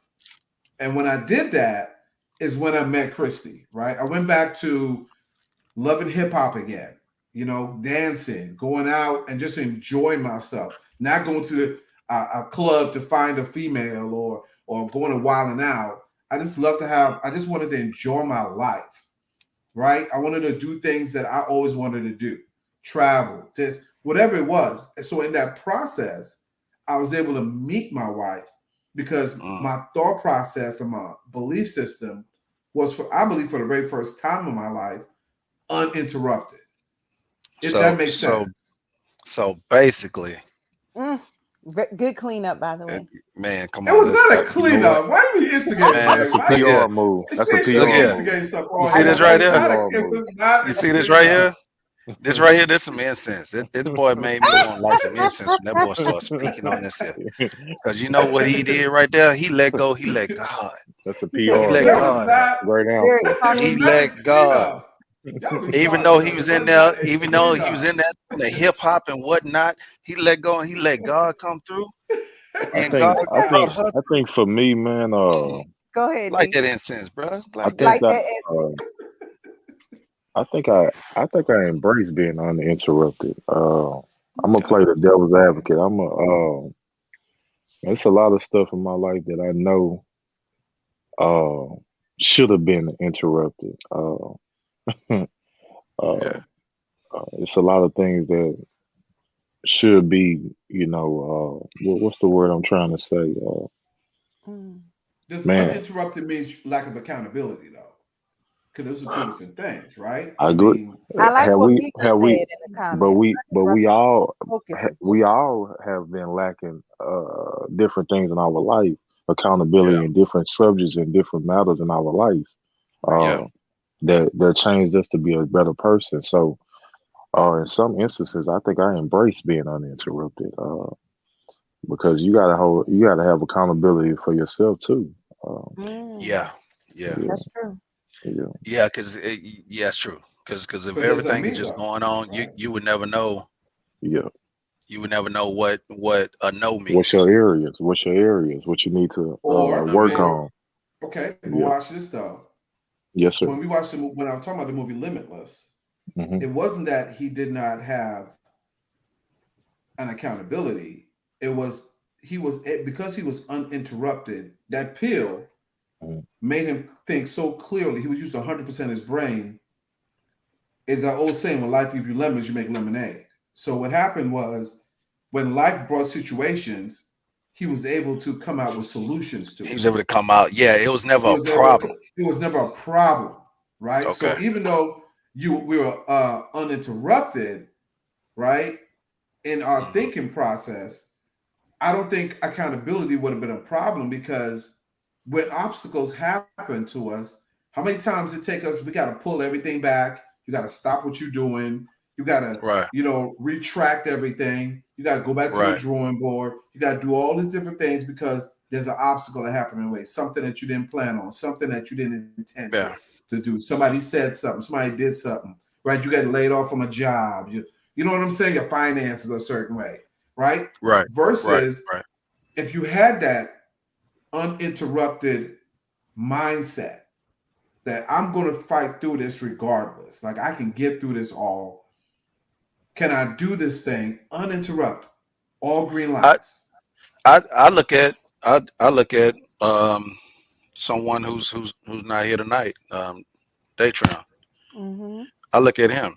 And when I did that is when I met Christy, right? I went back to loving hip hop again, dancing, going out and just enjoying myself, not going to a club to find a female or going to wilding out. I just wanted to enjoy my life, right? I wanted to do things that I always wanted to do, travel, just whatever it was. And so in that process, I was able to meet my wife because my thought process and my belief system was I believe for the very first time in my life, uninterrupted. If So that makes so sense. so basically, Good cleanup, by the way. man, come It on, was let's. not a You know what, cleanup. Why you instigating, man? That's man? a Why Look you here, PR move. That's a say she look PR here. move. instigating stuff You all see the this time? right It's here? not PR it move. was not You a see this right cleanup. here? This right here, this some incense. This boy made me want to light some incense when that boy started speaking on this here. Because you know what he did right there? He let go. He let God. That's a He said He PR let That move. was God have not Great very answer. it was it. He cautious. not a let God. cleanup. Y'all be Even starting though he stuff. was It in was there, not a even though he was cleanup. in that the hip hop and whatnot, he let go and he let God come through. I And God think I brought think her I through. think for me, man, Go ahead, Like D. that incense, bro. I Like think that. Like I that uh, essence. I think I embrace being uninterrupted. I'm gonna Okay. play the devil's Okay. advocate. It's a lot of stuff in my life that I know uh should have been interrupted. uh, Yeah. it's a lot of things that should be, what's the word I'm trying to say? Mm. This Man, uninterrupted means lack of accountability, though, because those are two different things, right? I I agree. mean, I like Have what we? Mika Have said we? in the But comments. we Uninterrupted all focus is we all have been lacking different things in our life. accountability Yeah. in different subjects and different matters in our life. Yeah. Uh, that changed us to be a better person. So, in some instances, I think I embrace being uninterrupted. Because you gotta have accountability for yourself too. Mm, Yeah. Yeah. Yeah, that's true. yeah, Yeah. Yeah, it's true. Because if But there's a everything is me just though, going on, right? you would never know. yeah. You would never know what a no What's your means. areas? What's your areas? What you need to You know Or what I work mean? or on? okay, but Yeah, watch this though. yes, sir. When I was talking about the movie Limitless, Hmm. it wasn't that he did not have an accountability. It was because he was uninterrupted. That pill Hmm. made him think so clearly. He was used 100% of his brain. It's that old saying: "When life gives you lemons, you make lemonade." So what happened was, when life brought situations, he was able to come out with solutions to He it. was able to come out. Yeah, it was never It a was able. problem. It was never a problem, right? Okay. So even though we were uninterrupted, right, in our Hmm. thinking process, I don't think accountability would have been a problem because when obstacles happen to us, how many times it take us? We got to pull everything back. You got to stop what you're doing. You got to, Right. retract everything. You got to go back to the Right. drawing board. You got to do all these different things because there's an obstacle that happened in the way, something that you didn't plan on, something that you didn't intend Yeah. to do. Somebody said something. Somebody did something. Right? You got laid off from a job. You know what I'm saying? Your finances a certain way. Right? Right. Right. Versus Right. if you had that uninterrupted mindset that I'm going to fight through this regardless, like I can get through this all. Can I do this thing uninterrupted? All green I lights. I look at I look at someone who's not here tonight. Daytron. Mm-hmm. I look at him Talent,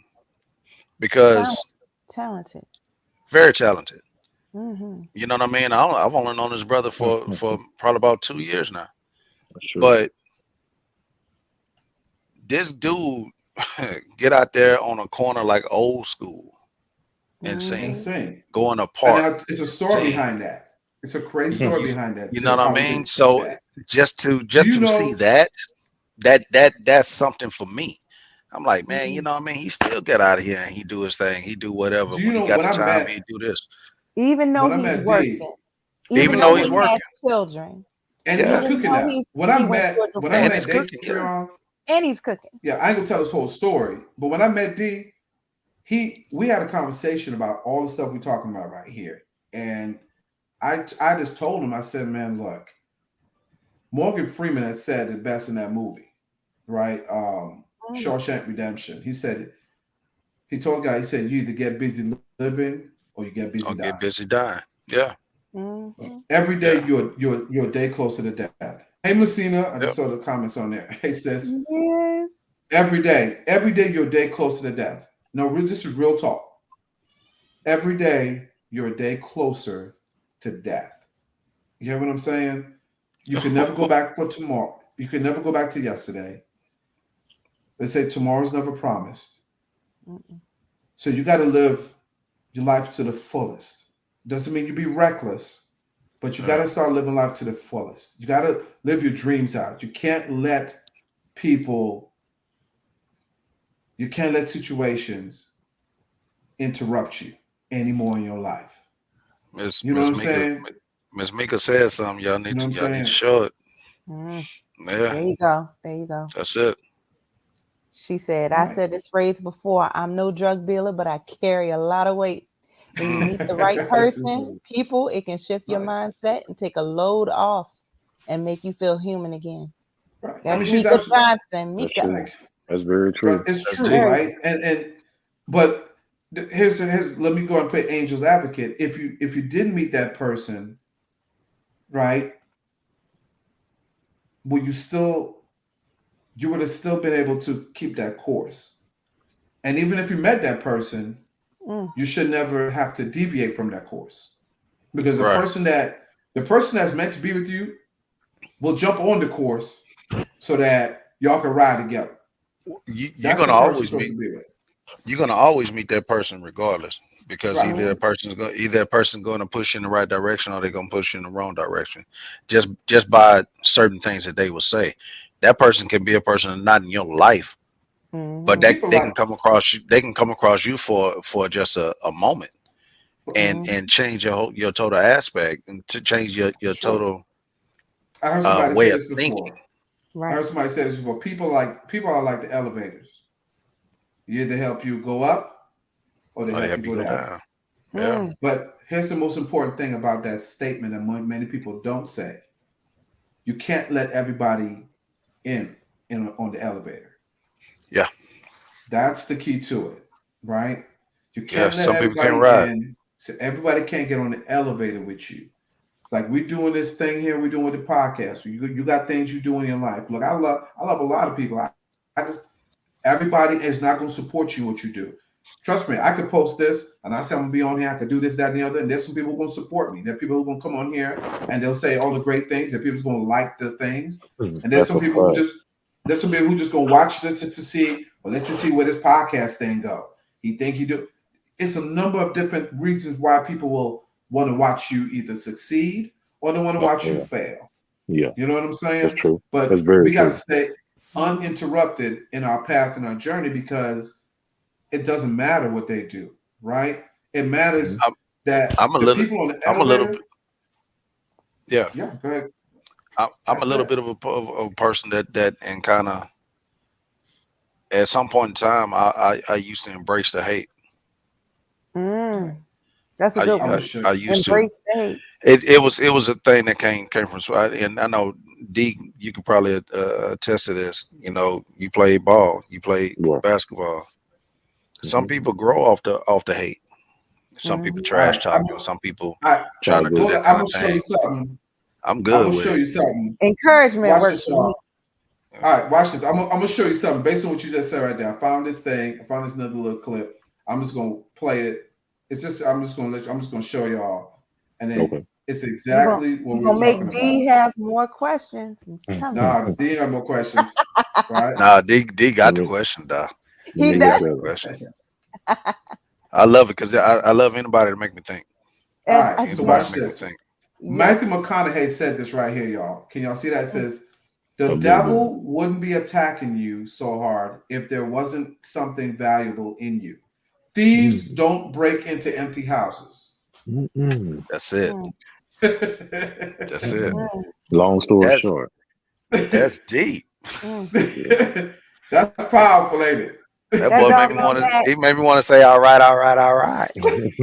because talented. very talented. Mm-hmm. You know what I mean? I've only known his brother for probably about 2 years now. That's true. But this dude get out there on a corner like old school and sing, Mm-hmm. Insane. go in a And park, now it's a story sing. behind that. It's a crazy story You, behind that you know too. what I How he mean? did do So that. just Do just you to see know? that's something for me. I'm like, man, you Mm-hmm. know what I mean? He still get out of here and he do his thing. He do whatever. Do you When he know got the time, he do this. Even though when I he's met D? working, When even Even he's though though he's he working, has working. children, and he's Yeah. even cooking though now. When I he went met through a when I And divorce he's met D cooking, yeah. Treon, and he's cooking. yeah, I ain't gonna tell this whole story, but when I met D, we had a conversation about all the stuff we're talking about right here, and I just told him, I said, man, look, Morgan Freeman had said it best in that movie, right? Mm-hmm. Shawshank Redemption. He told the guy, he said, you either get busy living or you get busy I'll get dying. busy dying. Yeah. Mm-hmm. Every day Yeah. you're a day closer to death. Hey Messina, I just Yep. saw the comments on there. Hey sis, Yes. every day you're a day closer to death. No, this is real talk. Every day you're a day closer to death. You hear what I'm saying? You can never go back for tomorrow. You can never go back to yesterday. They say tomorrow's never promised. Mm-mm. So you got to live your life to the fullest. Doesn't mean you be reckless, but you got Yeah. to start living life to the fullest. You got to live your dreams out. People, you can't let situations interrupt you anymore in your life. Miss You know what Miss I'm Mika saying? Miss Mika said something. You know what I'm Y'all need to saying? show it. Mm. Yeah. There you go. There you go. That's it. She said, I Right. said this phrase before. I'm no drug dealer, but I carry a lot of weight. When you meet the right person, people, it can shift your Right. mindset and take a load off and make you feel human again. Right. I That's mean, she's Mika absolutely Johnson. That's Mika. true. like, That's very but true. it's That's true, deep. Very right? But here's let me go and play angel's advocate. If you didn't meet that person, right, would you would have still been able to keep that course. And even if you met that person, mm, you should never have to deviate from that course. Because Right. the person that's meant to be with you will jump on the course so that y'all can ride together. You're That's the gonna person you're always supposed meet to be with. you're gonna always meet that person regardless, because Right. either that person's going to push you in the right direction or they're gonna push you in the wrong direction, just by certain things that they will say. That person can be a person not in your life, but Mhm. that People they like can come across you. They can come across you for just a moment, Mhm. and change your total aspect, and to change your sure. total I heard somebody way say of this thinking. before. I Right. heard somebody say this before. People are like the elevators. You either help you go up or they Or they help you help you go go down. down. Yeah. Mm. But here's the most important thing about that statement that many people don't say. You can't let everybody in, on the elevator. Yeah. That's the key to it, right? You Yeah. can't let Some people can't everybody ride. in, so everybody can't get on the elevator with you. Like we're doing this thing here, we're doing with the podcast. You got things you do in your life. Look, I love a lot of people. I just everybody is not going to support you what you do. Trust me, I could post this and I say I'm gonna be on here. I could do this, that, and the other. And there's some people who are going to support me. There are people who are going to come on here and they'll say all the great things. There are people who's going to like the things. And there's That's some a people who fact. just there's some people who just going to watch this just to see. Well, let's just see where this podcast thing go. He think he do. It's a number of different reasons why people will want to watch you either succeed or they want to watch you Yeah, fail. yeah, You know what I'm that's saying? true. That's But very we got to true. stay uninterrupted in our path and our journey because it doesn't matter what they do, right? It matters I'm, that I'm a the little. people on the I'm a little. elevator, Yeah. yeah, go ahead. I'm a That's little it. bit of a person that and kind of at some point in time I used to embrace the hate. All right. Mm. That's a I good I'm gonna one. show I you. used to. Embrace the hate. It was a thing that came from. So and I know D, you could probably attest to this. You know, you play ball, you play Right. basketball. Some Hmm. people grow off the hate. Some people Mhm. All trash right. talking. Some people All right. I trying to do agree. Hold on. that I'm kind gonna of show you thing. something. I'm I'm good gonna with show it. you something. Encouragement Watch works this, for me. y'all. All right, watch this. I'm gonna show you something based on what you just said right there. I found this thing. I found this another little clip. I'm just gonna play it. It's just I'm just gonna show y'all, and then Okay. it's You gonna exactly what you we're gonna make talking D about. have more questions? I'm telling you. Nah, do you have more questions? Right? Nah, D Let got the me question, though. let He me D does. look got at the it. question. I love it because I love anybody to make me think. All And right. So Anybody to watch make me this. think. yes. Matthew McConaughey said this right here, y'all. Can y'all see that? It says the A little bit. devil wouldn't be attacking you so hard if there wasn't something valuable in you. Thieves Mm. don't break into empty houses. Mm-mm. That's it. Mm, That's it. Mm-mm. mm, Long story That's short, that's deep. mm. yeah. That's powerful, ain't it? That That boy make me doggone want to. Mac. He made me want to say, all right, all right, all right.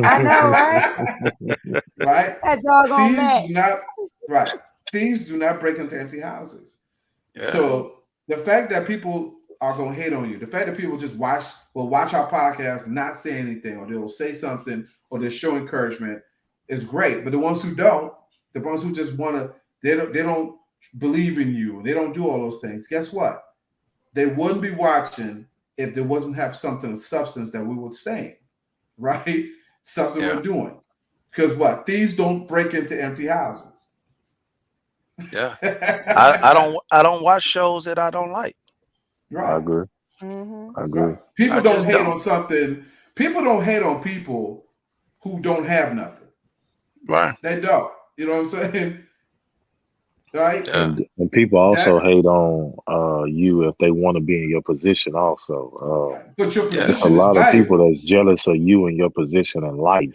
I know, right? Right? That doggone Thieves Mac. do not right. Thieves do not break into empty houses. Yeah, So the fact that people are gonna hate on you, the fact that people just will watch our podcast and not say anything, or they'll say something, or they'll show encouragement, is great. But the ones who don't, the ones who just wanna, they don't believe in you, they don't do all those things. Guess what? They wouldn't be watching if there wasn't have something of substance that we were saying, right? Something yeah, we're doing. Because what? Thieves don't break into empty houses. yeah. I don't watch shows that I don't like. I Right. agree. Mm-hmm. I agree. Right. People I don't just hate don't. on something. People don't hate on people who don't have nothing. Right. They don't. You know what I'm saying? Right? Yeah. And people also That hate on you if they want to be in your position also. right. But your Yeah. It's a position is lot of people valuable. that's jealous of you and your position in life.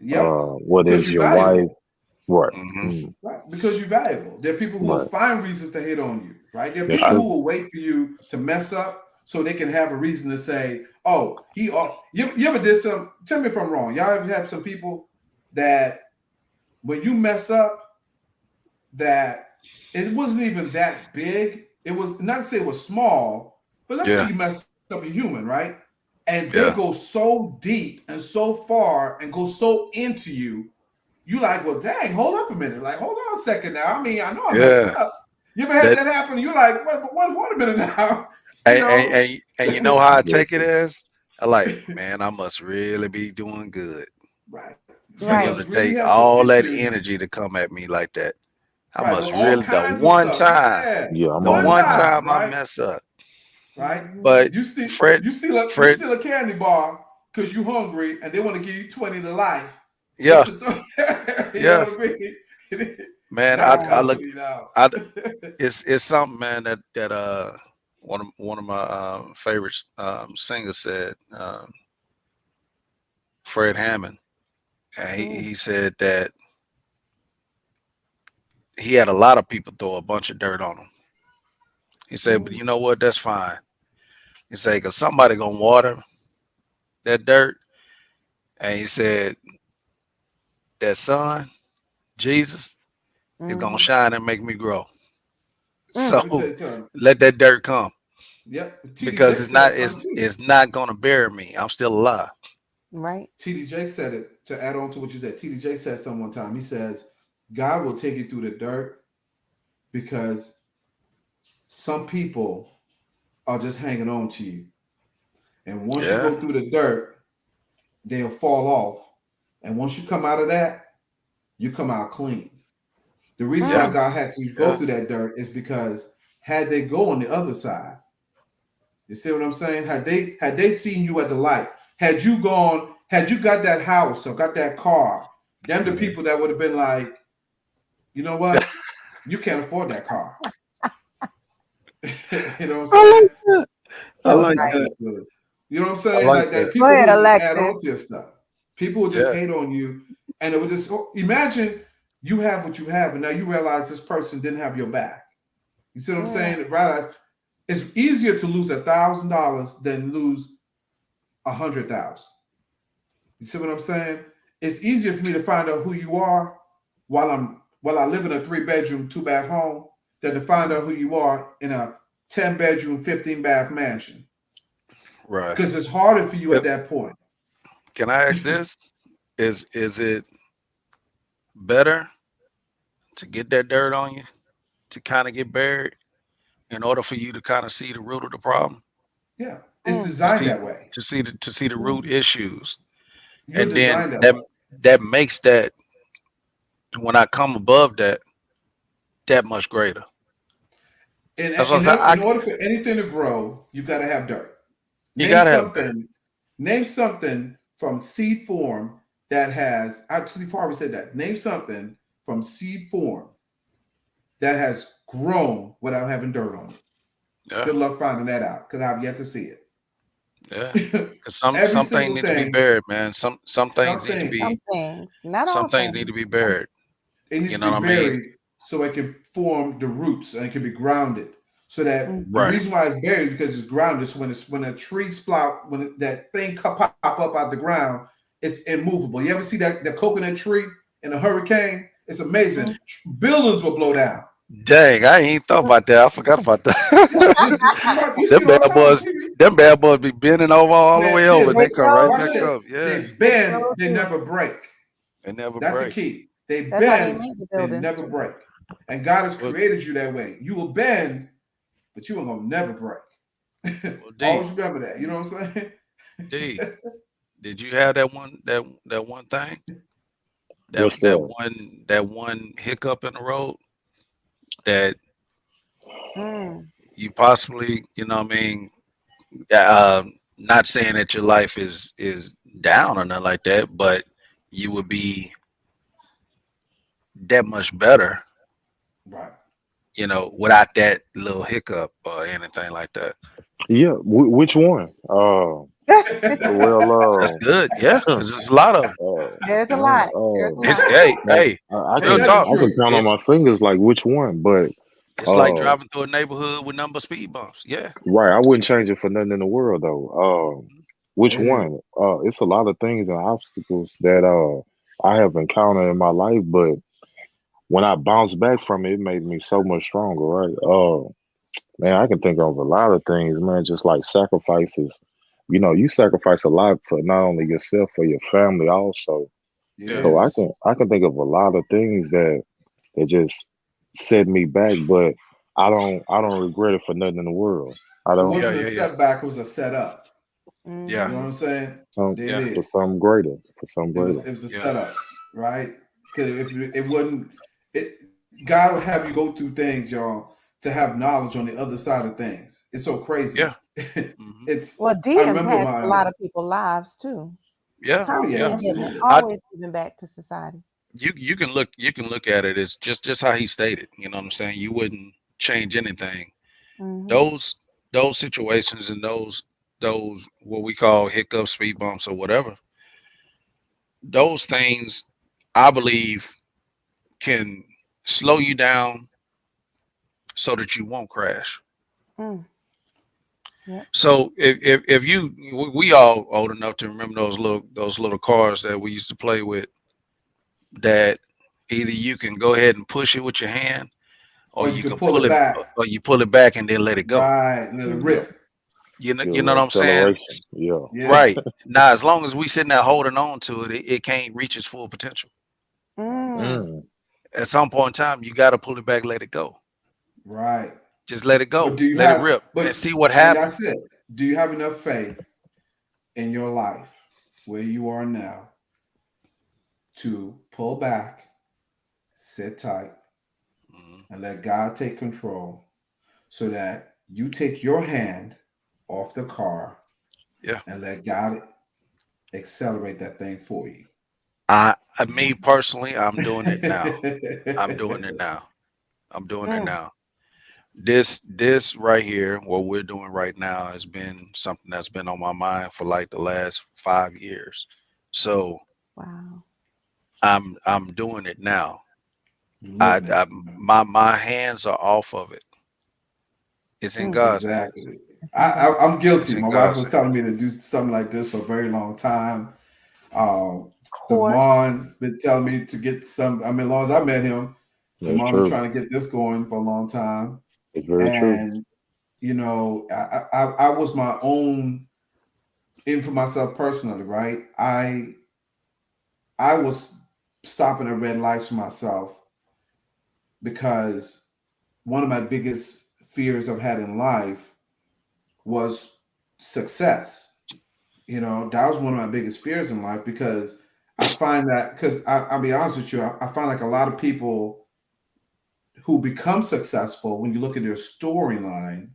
Yep. Whether Because it's you're your wife, valuable. right? Hmm. Mm, Right. Because you're valuable. There are people who will right. find reasons to hate on you. Right. There are That's people I, who true. will wait for you to mess up so they can have a reason to say, oh, you ever did some, tell me if I'm wrong. Y'all ever have some people that when you mess up, that it wasn't even that big. It was not to say it was small, but let's say yeah. you mess up a human, right? And they Yeah. go so deep and so far and go so into you, you like, well, dang, hold up a minute. Like, hold on a second now. I mean, I know I messed Yeah. up. You ever had That that happen? You're like, wait a minute now. You and, know? you know how I Very take it true. as? I like, man, I must really be doing good Right. You for Right. them must to really take have some all that issues. energy to come at me like that. I Right. With must all really kinds of stuff. Yeah. Yeah, I'm the on One with one you. time, time I right? mess up. right? But You steal Fred, you Fred, steal a candy bar because you hungry and they want to give you 20 to life. yeah, Just to throw, you know yeah, what I mean? man. Not I a I look, company now. I it's something, man, that one of my favorite singers said, Fred Hammond, and he said that he had a lot of people throw a bunch of dirt on him. He said, but you know what? That's fine. He said, because somebody gonna water that dirt, and he said that sun, Jesus, is gonna shine and make me grow. Let me tell So you something. let that dirt come, Yep. because TDJ said something too. it's not gonna bury me. I'm still alive. Right. TDJ said it to add on to what you said. TDJ said something one time. He says, God will take you through the dirt because some people are just hanging on to you. And once you Yeah, go through the dirt, they'll fall off. And once you come out of that, you come out clean. The reason why yeah, God had you go yeah, through that dirt is because had they go on the other side, you see what I'm saying? Had they seen you at the light, had you gone, had you got that house or got that car, them the people that would have been like, you know what? You can't afford that car. You know what I'm I saying? like that. I That was like That's nice. that. just the, you know what I'm I saying? like Like that. that Go people ahead, will just add on Alexis. to your stuff. People will just Yeah, hate on you, and it would just imagine you have what you have, and now you realize this person didn't have your back. You see what I'm saying? Right? It's easier to lose $1,000 than lose 100,000. You see what I'm saying? It's easier for me to find out who you are while I live in a 3-bedroom, 2-bath home than to find out who you are in a 10-bedroom, 15-bath mansion. right. Because it's harder for you Can, at that point. can I ask this? Is it better to get that dirt on you to kind of get buried in order for you to kind of see the root of the problem, Yeah, it's to designed see that way. the root issues, You're and then designed that that way. makes that, when I come above that, that much greater. And That's what I said. in order for anything to grow, you got to have dirt. You Name gotta have dirt. something. Name something from seed form that has actually Farley said that. Name something from seed form that has grown without having dirt on it. Yeah, Good luck finding that out because I've yet to see yeah. it. Because Every some things single need to be thing, buried, man. Some things need to something be Some things, not some all things need things. to be buried. it needs You to know be what I mean? buried so it can form the roots and it can be grounded. So that the Right. reason why it's buried is because it's grounded. So when a tree sprout, that thing pop up out the ground, it's immovable. You ever see that the coconut tree in a hurricane? It's amazing. Buildings will blow down. Dang, I ain't thought about that. I forgot about Yeah, that. you see them it all bad the time on boys, TV. them bad boys be bending over all the Man, way over, and yeah, They they come right sure watch back do. this. up. Yeah, They They bend, sure they do. never break. they never That's the break. key. They That's how they bend, make the they buildings. never break. And God has Well, created you that way. You will bend, but you ain't gonna never break. well, D, Always remember that. You know what I'm saying? D, did you have that one thing, What's that? that one hiccup in the road that Mm. you possibly, you know what I mean, uh, not saying that your life is down or nothing like that, but you would be that much better, Right. without that little hiccup or anything like that. Yeah, which one? That's Well, good, yeah, because there's a lot of them. There's a man, lot. There's a It's lot. like hey, I Ain't real can that the talk. I can truth? count on It's my fingers like which one, but it's like uh, driving through a neighborhood with number speed bumps. Yeah. right, I wouldn't change it for nothing in the world though. Which It is. one? It's a lot of things and obstacles that I have encountered in my life, but when I bounced back from it, it made me so much stronger, right? Man, I can think of a lot of things, man, just like sacrifices. You sacrifice a lot for not only yourself, for your family also. Yeah. So I Yes. can I can think of a lot of things that just set me back, but I don't regret it for nothing in the world. I It don't Yeah. wasn't a Yeah. Yeah. setback, it was a setup. Yeah. You know what Mm-hmm. I'm saying? some There it Yeah. for is. something greater, for something greater. It was a Yeah. setup, right? Because if it wouldn't, it God will have you go through things, y'all, to have knowledge on the other side of things. It's so crazy. Yeah. Hmm. it's Well, I D remember impacts a my lot of people's lives too. Yeah, oh yeah, yeah. Constantly giving, absolutely. I always giving back to society. you can look at it as just how he stated. You know what I'm saying? You wouldn't change anything. Hmm. Those those situations and those what we call hiccups, speed bumps, or whatever. Those things, I believe, can slow you down so that you won't crash. Mm. Yep. So if you we all old enough to remember those little cars that we used to play with, that either you can go ahead and push it with your hand, or Or you you could can pull pull it it, back, or you pull it back and then let it go. right, let it Hmm. rip. Feel You know the what I'm saying? acceleration. Yeah. Yeah. Right. Now, as long as we sitting there holding on to it, it can't reach its full potential. Mm. Mm. At some point in time, you got to pull it back, let it go. Right. Just let it But go, do you let it have rip, and but see what and happens. that's it. Do you have enough faith in your life where you are now to pull back, sit tight, Mhm. and let God take control so that you take your hand off the car Yeah. and let God accelerate that thing for you? Me personally, I'm doing it now. I'm doing it now. I'm doing it Mm. now. This right here, what we're doing right now, has been something that's been on my mind for like the last 5 years. So Wow. I'm doing it now. You're living it. My hands are off of it. It's in Mm. God's hands. Exactly. It's in God. I'm It's guilty. in My wife God's was hands. telling me to do something like this for a very long time. Um, Of course. Damon been telling me to get some. I mean, as long as I met him, That's Damon been true. trying to get this going for a long time. It's very true. And you know, I was my own, even for myself personally, right? I was stopping at red lights for myself because one of my biggest fears I've had in life was success. You know, that was one of my biggest fears in life because I find that because I'll be honest with you, I find like a lot of people who become successful when you look at their storyline,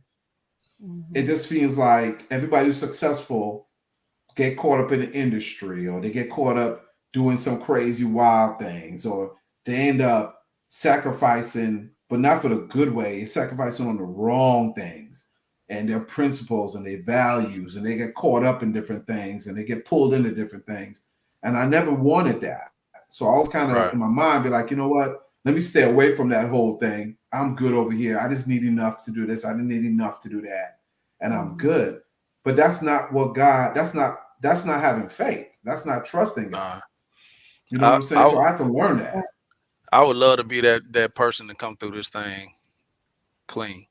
it Hmm. just feels like everybody who's successful get caught up in the industry or they get caught up doing some crazy wild things or they end up sacrificing, but not for the good way, sacrificing on the wrong things and their principles and their values, and they get caught up in different things and they get pulled into different things. And I never wanted that. So I was kind of in Right. my mind be like, you know what? Let me stay away from that whole thing. I'm good over here. I just need enough to do this. I didn't need enough to do that. And I'm Hmm. good. But that's not what God, that's not having faith. That's not trusting God. Uh, You know what I, I'm saying? I So I have to learn that. I would love to be that person to come through this thing clean,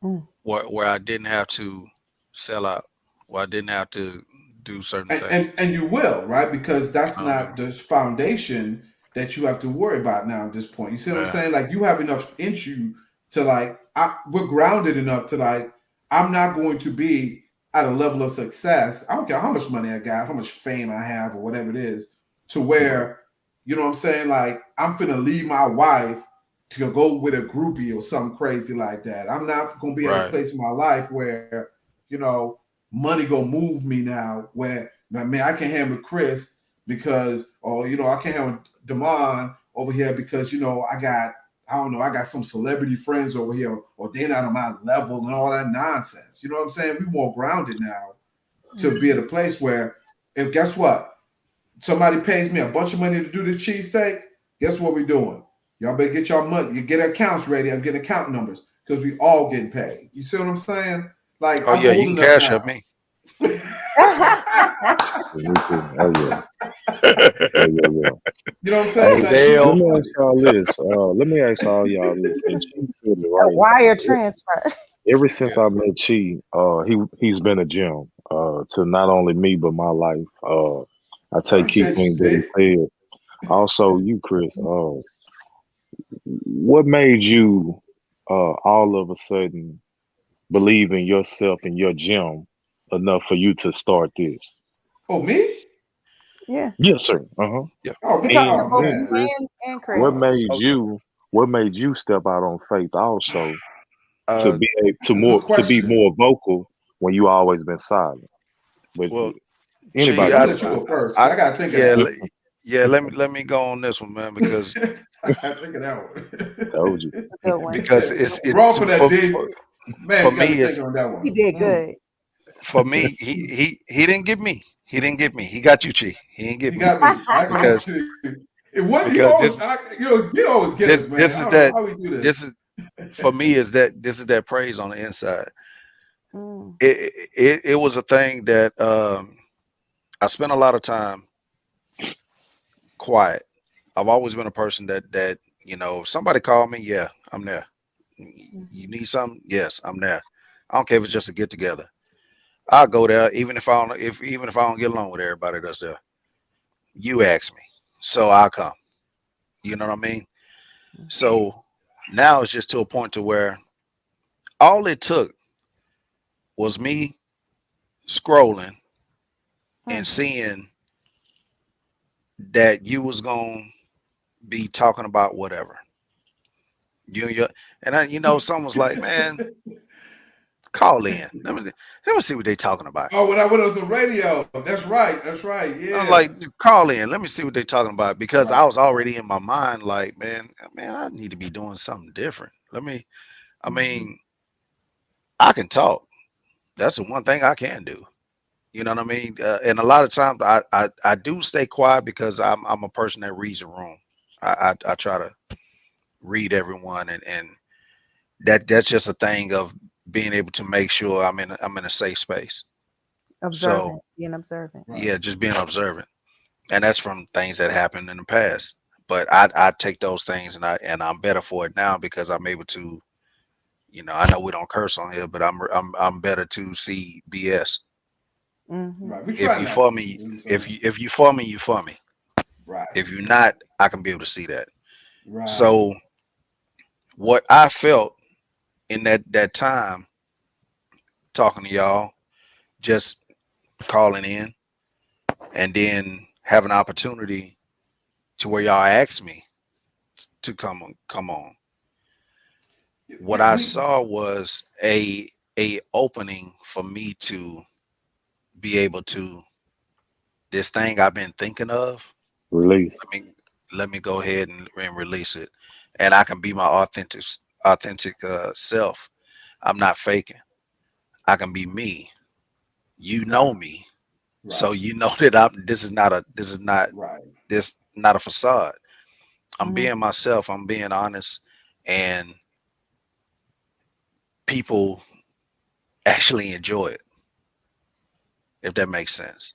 Mm. where I didn't have to sell out, where I didn't have to do certain and, and things. and you will, right? Because You that's know what I not mean? the foundation that you have to worry about now at this point. You see what I'm Yeah. saying? Like you have enough in you to like we're grounded enough to like I'm not going to be at a level of success. I don't care how much money I got, how much fame I have, or whatever it is, to Right. where you know what I'm saying? Like I'm finna leave my wife to go with a groupie or something crazy like that. I'm not gonna be at a Right. place in my life where, you know, money gonna move me now where man I can't handle Chris because or you know I can't handle Damon over here because you know I don't know I got some celebrity friends over here or they're not on my level and all that nonsense. You know what I'm saying? We more grounded now to be Hmm. at a place where if guess what? Somebody pays me a bunch of money to do this cheesesteak, guess what we're doing? Y'all better get y'all money. You get accounts ready. I'm getting account numbers because we all getting paid. You see what I'm saying? Like Oh I'm yeah, you old can enough cash now. up me. Yeah, me too. Oh yeah. Yeah, yeah, yeah. You know what I'm saying? Hey, Like you let Zelle. know, me ask y'all this. Let me ask all y'all this. And Chi said it A right. wire transfer. Ever since Yeah. I met Chi, he's been a gem to not only me but my life. I take key appreciate you, things that he D. said. Also, you, Chris. What made you all of a sudden believe in yourself and your gem enough for you to start this? Oh, me? Yeah. Yes, sir. Uh-huh. Yeah. Oh, He me? talking to Oh And both you, you man. Chris, and Chris. what Oh, made Oh, you what made you step out on faith also to Uh, be That's a good to be question. more vocal when you always been silent? But well, I'm Chi, anybody gonna I, go let you first. go first. I, I gotta think of yeah, that. yeah. Let me go on this one, man, because I gotta think of that Told you. A good one. because it's one. it Wrong for that, for D. Man, for you got me me it's thinking on that He one. did good. for me. He didn't get me. He didn't get me. He got you, Chi. He didn't get You me got me. I ain't gonna hold because you. It wasn't. You because always, you always get us, man. this I is don't know that why we do this. this is for me is that this is that praise on the inside. Mm, It was a thing that I spent a lot of time quiet. I've always been a person that if somebody called me, yeah, I'm there. You mhm. need something? Yes, I'm there. I don't care if it's just a get together. I'll go there even if I don't get along with everybody that's there. You ask me, so I'll come. You know what I mean? So now it's just to a point to where all it took was me scrolling and Mm. seeing that you was gonna be talking about whatever. You and your and someone was like, man, call in. Let me see what they talking about. Oh, when I went on the radio, that's right. That's right. I'm Yeah. like, call in. Let me see what they talking about because I Right. was already in my mind like, man, I need to be doing something different. I Mhm. mean, I can talk. That's the one thing I can do. You know what I mean? And a lot of times I do stay quiet because I'm a person that reads the room. I try to read everyone and that's just a thing of being able to make sure I'm in a safe space. So Observant, being observant. Right. yeah, just being observant, and that's from things that happened in the past. But I take those things and I'm better for it now because I'm able to. I know we don't curse on here, but I'm better to see BS. Hmm. Right. We If try you not for to. me, You know what I'm if saying? you for me, you for me. Right. If you're not, I can be able to see that. Right. So what I felt in that time talking to y'all, just calling in, and then have an opportunity to where y'all asked me to come on. What I We saw was a opening for me to be able to this thing I've been thinking of. Release. Let me go ahead and release it, and I can be my authentic self. I'm not faking. I can be me. You know right. me, so Right. you know that I'm. Right. This not a facade. I'm Hmm. being myself. I'm being honest, and people actually enjoy it. If that makes sense.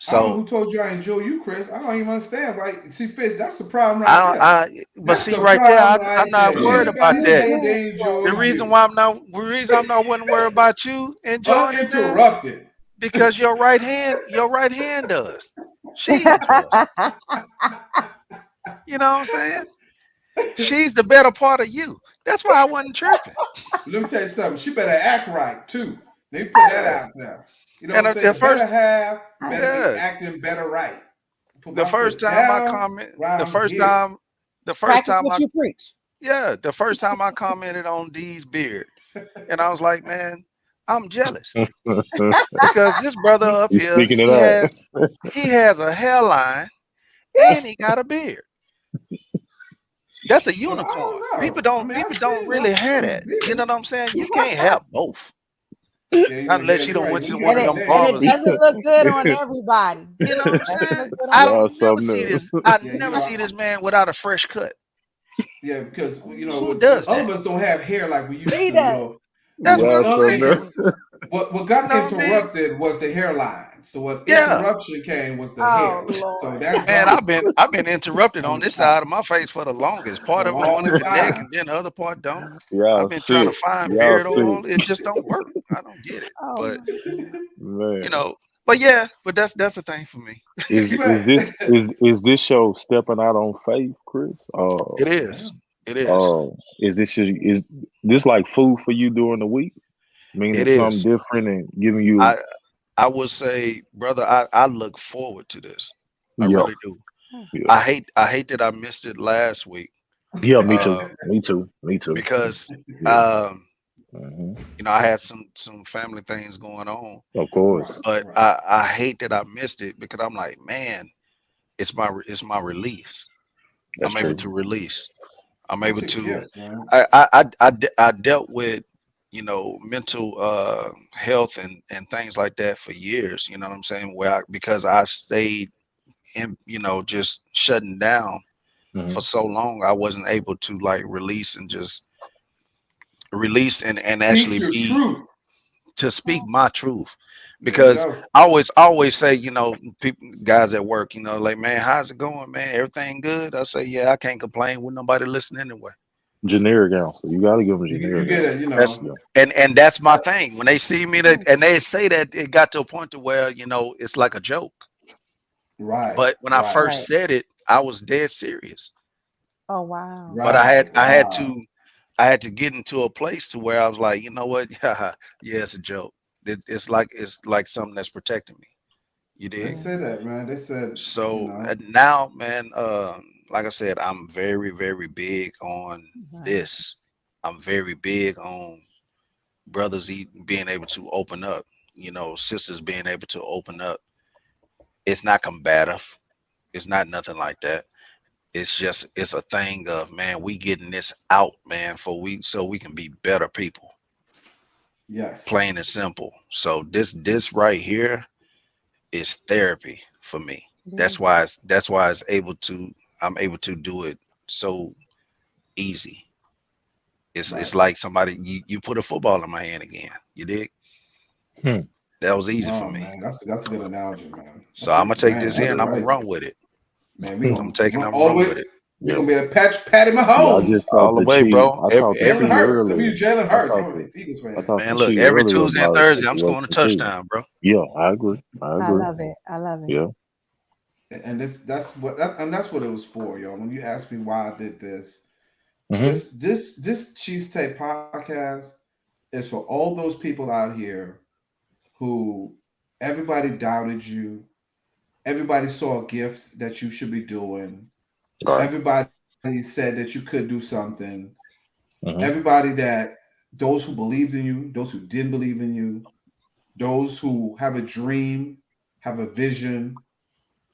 I don't know So who told you I enjoy you, Chris. I don't even understand. Like, see, Fish, that's the problem right I, there. I, but That's see the right there, problem I'm right not there. You, worried about Anybody you that. saying do they enjoy enjoy The me. reason you, why I'm not wasn't worried about you enjoying it, man, uninterrupted. because your right hand does. She enjoys it. You know what I'm saying? She's the better part of you. That's why I wasn't tripping. Let me tell you something. She better act right too. Let me put that Yeah. out there. You know what And I'm saying? the The better first, half better be yeah, acting better right. Put the my first foot time I down comment, around here. the first Practice time what I, you preach. yeah, the first time I commented on D's beard, and I was like, man, I'm jealous because this brother up You here, speaking it he up. has he has a hairline and he got a beard. That's a But I unicorn. don't People know. I don't mean, I people don't seen really have his that. You know beard. what I'm saying? You can't have both. Yeah, Not yeah, unless you you're don't right. went When to you one get And of to it his them and age, it barbers. doesn't look good on everybody. You know what I'm Doesn't saying? look good on I Y'all everybody. don't never something see else. this. I yeah, never you're see right. this man without a fresh cut. Yeah, because Who does all that? of us don't have hair like we used He to. does. That's what Y'all I'm something saying. else. What You got know what I mean? interrupted was the hairline. So what Yeah. interruption came was the Oh hair. So Lord. that's Man, gone I've been interrupted from on the this top side of my face for the longest. for Part a of it want to long connect, time. and then the other part don't. I've Y'all been trying to sick. find Y'all beard sick. oil. It just don't work. I don't get it. Oh But my God. you Man. know, but yeah, but that's the thing for me. Is Man, this is this show stepping out on faith, Chris? It yeah. is. It is. Is is this like food for you during the week? Meaning It something is. different and giving you I I would say, brother, I look forward to this. I yeah, really do. yeah. I hate that I missed it last week. Yeah, me too. Uh, Me too. Me too. because Yeah. um Hmm. I had some family things going on, Of course. Right, but right. I hate that I missed it because I'm like, man, it's my release. That's I'm able true. to release. I'm That's able your to. gift, man. I dealt with mental health and things like that for years. You know what I'm saying? Because I stayed in just shutting down Hmm. for so long, I wasn't able to like release and just release and Speak actually your be truth. to speak my truth. There you Because go. I always say, people, guys at work, like, man, how's it going, man? Everything good? I say, yeah, I can't complain with nobody listening anyway. Generic answer. You got to give them You generic get answer. it, That's Yeah. and that's my that, thing. When they see me that and they say that, it got to a point to where, it's like a joke. right, But when I right, first Right. said it, I was dead serious. Oh wow. But I had right. I had Wow. to I had to get into a place to where I was like, you know what? Yeah, yeah, it's a joke. It's like something that's protecting me. You They dig? said that, man. They said, So now, man, like I said, I'm very, very big on Right. this. I'm very big on brothers being able to open up. Sisters being able to open up. It's not combative. It's not nothing like that. It's a thing of, man, we getting this out, man, so we can be better people. yes. Plain and simple. So this right here is therapy for me. It That's is. why it's able to I'm able to do it so easy. It's Right. like somebody you put a football in my hand again. You dig? Hmm. That was easy for Oh me. man, that's a good analogy, man. So That's I'm a gonna take man. this That's here and I'm gonna crazy, run with it. man. We Hmm. gonna I'm taking run I'm all the run way. with it We Yeah. gonna be at Patty Yeah. I Mahomes. just all talked the to way, Chi. bro. I talked to Every Jalen Chi Hurts. I earlier. mean, Jalen I Hurts. I'm talked a to Eagles I fan. talked to man, look, Chi every earlier Tuesday and about a Thursday I'm scoring a situation too. touchdown, bro. Yeah, I agree. I I agree. love it. I love it. Yeah. And that's what it was for, y'all. When you asked me why I did this, Hmm. this cheesesteak podcast is for all those people out here who everybody doubted you, everybody saw a gift that you should be doing, Right. everybody said that you could do something, Hmm. everybody that those who believed in you, those who didn't believe in you, those who have a dream, have a vision,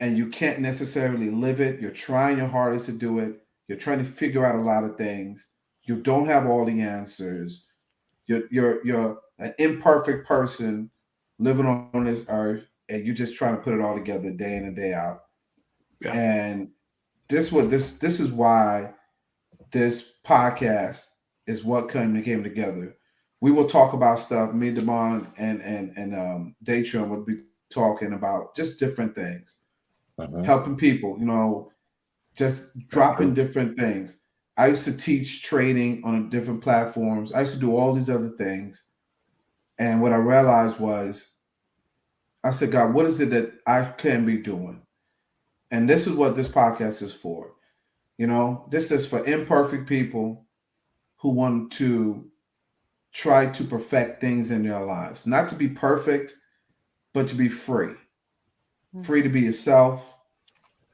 and you can't necessarily live it. You're trying your hardest to do it. You're trying to figure out a lot of things. You don't have all the answers. You're an imperfect person living on this earth, and you're just trying to put it all together day in and day out. Yeah. And this is why this podcast is what came together. We will talk about stuff. Me, Demond, and Datron would be talking about just different things, Hmm. helping people. Just That's dropping true. different things. I used to teach trading on different platforms. I used to do all these other things. And what I realized was, I said, God, what is it that I can be doing? And this is what this podcast is for. This is for imperfect people who want to try to perfect things in their lives. Not to be perfect, but to be free. Free to Mhm. be yourself,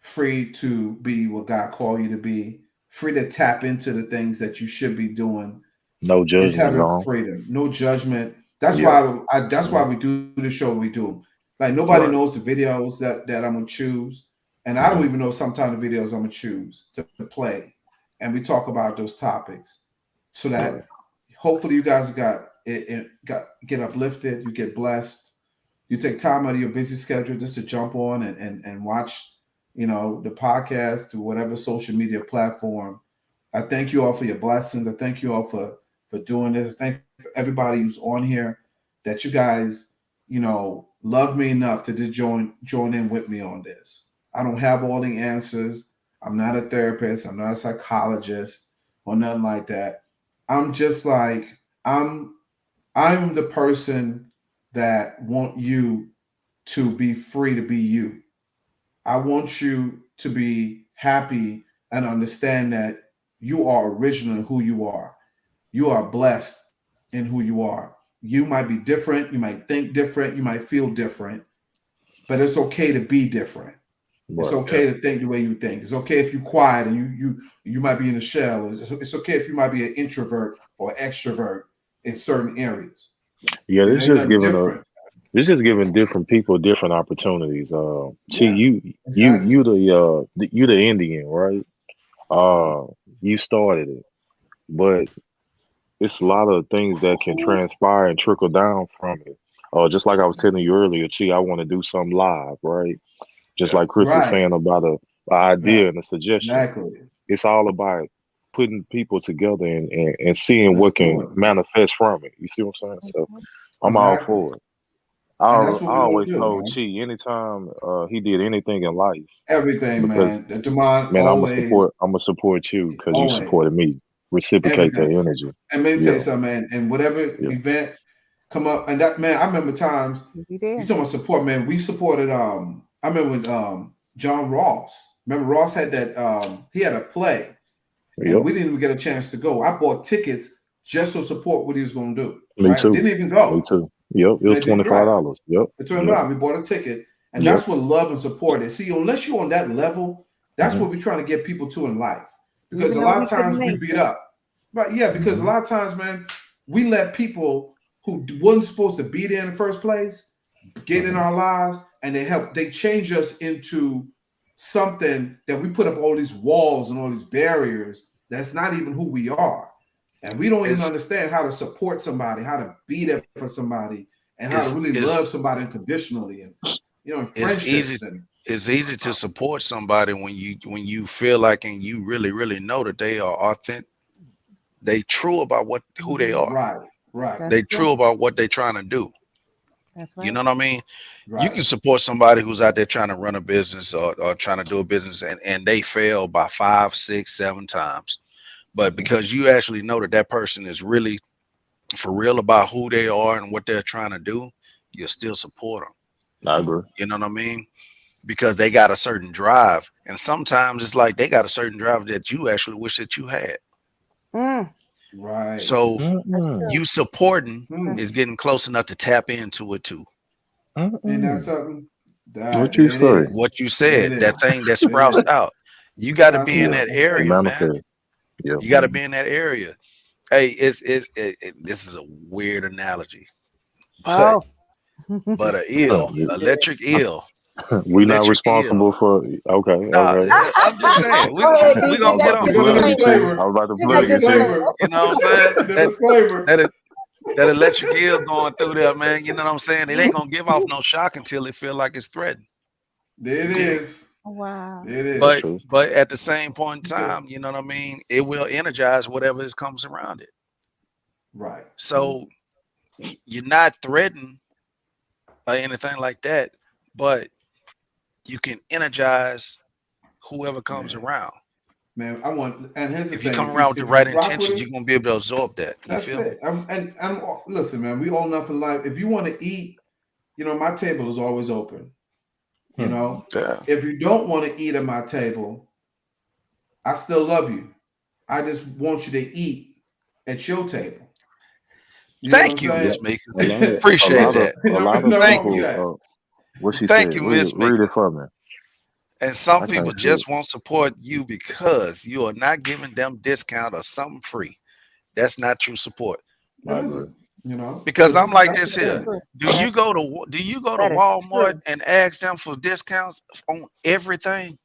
free to be what God called you to be, free to tap into the things that you should be doing. No Is judgment having zone. freedom, no judgment. That's Yeah. why that's Yeah. why we do the show we do. Like nobody Right. knows the videos that I'm gonna choose, and I don't Hmm. even know sometimes the videos I'm gonna choose to play, and we talk about those topics so Right. that hopefully you guys got get uplifted, you get blessed, you take time out of your busy schedule just to jump on and watch, the podcast through whatever social media platform. I thank you all for your blessings. I thank you all for doing this. Thank you for everybody who's on here, that you guys, love me enough to just join in with me on this. I don't have all the answers. I'm not a therapist. I'm not a psychologist or nothing like that. I'm just like I'm I'm the person that want you to be free to be you. I want you to be happy and understand that you are original in who you are. You are blessed in who you are. You might be different, you might think different, you might feel different, but it's okay to be different. It's Right. Yeah. okay to think the way you think. It's okay if you're quiet and you might be in a shell. It's okay if you might be an introvert or extrovert. in certain areas. Yeah, It it's ain't just nothing giving a different. it's just giving different people different opportunities. See, Yeah, exactly. you the Indian, right? You started it, but it's a lot of things that can transpire and trickle down from it. Just like I was telling you earlier, Chi, I want to do something live, right? Just Yeah. like Chris was Right. saying about a Right. idea and a suggestion. Exactly. It's all about putting people together and seeing Let's what do can it. manifest from it. You see what I'm saying? So I'm all Exactly. for it. And that's what I we're gonna always do, told man. Chi anytime he did anything in life Everything, because man. Demond man, always, I'm gonna support you because you always, supported me. Reciprocate that everything. energy. And let me tell you Yeah, something, man. And whatever yeah. event come up, and that man, I remember times Be you there. talking about support, man. We supported. I remember when John Ross. Remember Ross had that. He had a play, and Yep. we didn't even get a chance to go. I bought tickets just to support what he was going to do. Me Right? too. Didn't even Me go. too. Yep. It was They did right. $25. Yep. It's turned Yep. around. We bought a ticket, and Yep. that's what love and support is. See, unless you're on that level, that's Hmm. what we're trying to get people to in life. Because Even a though lot we of couldn't times we make beat it. up, but yeah, because a Hmm. lot of times, man, we let people who wasn't supposed to be there in the first place get in Hmm. our lives, and they change us into something that we put up all these walls and all these barriers. That's not even who we are, and we don't even It's understand how to support somebody, how to be there for somebody, and how to it's really it's love somebody unconditionally, and in it's easy friendships and it's easy to support somebody when you feel like and you really know that they are authentic, they true about who they are, right, right, That's they true. true about what they trying to do. That's You right. know what I mean? You right. can support somebody who's out there trying to run a business or trying to do a business and they fail by 5, 6, 7 times. But Hmm. because you actually know that that person is really for real about who they are and what they're trying to do, you'll still support them. I agree. You know what I mean? Because they got a certain drive. And sometimes it's like they got a certain drive that you actually wish that you had. Mm, Right. So that's Mm-mm. true. you supporting Hmm. is getting close enough to tap into it too. Ain't that Mm-mm. something? That What you there it say? is. What you There it said, that is. thing that There it sprouts is. out. You got to That's be in out. Yeah. that That's It it. area, man. manifest. Yep. You got to be in that area. Hey, this is a weird analogy, but Oh. a Huh. eel, electric eel, We not electric eel. responsible for. Okay. No, Okay. I'm just saying Go ahead, we I D. Give gonna was get that about to on You it. go to plug disclaimer. you, T. disclaimer. I was about to Give The that plug you, T. disclaimer. disclaimer. You know what I'm saying? The disclaimer. That electric eel going through there, man. You know what I'm saying? It ain't gonna give off no shock until it feel like it's threatened. There You it get it? is. Wow. There it That's is. But true. but at the same point in Okay. time, you know what I mean? It will energize whatever is comes around it. Right. So you're not threatened or anything like that, but you can energize whoever comes Man. around. Man, I want, and here's the If you thing: come around with the if you right rock with intentions, you're us, gonna be able to absorb that. You that's feel me? it. Listen, man. We all enough in life. If you want to eat, my table is always open. You Hmm. know, Yeah. if you don't want to eat at my table, I still love you. I just want you to eat at your table. You know what I'm Thank you, A saying? lot, Miss Mika. a lot of, Appreciate that. a lot of No Thank wrong with you. that. people. What she Thank said? you, Read it. Miss Read it Mika. for me. And some I people can't see it. just won't support you because you are not giving them discount or something free. That's not true support. It I agree. isn't. Because But I'm this is like that's this the That's here. thing. true. Do That's you go to that is Walmart true. and ask them for discounts on everything,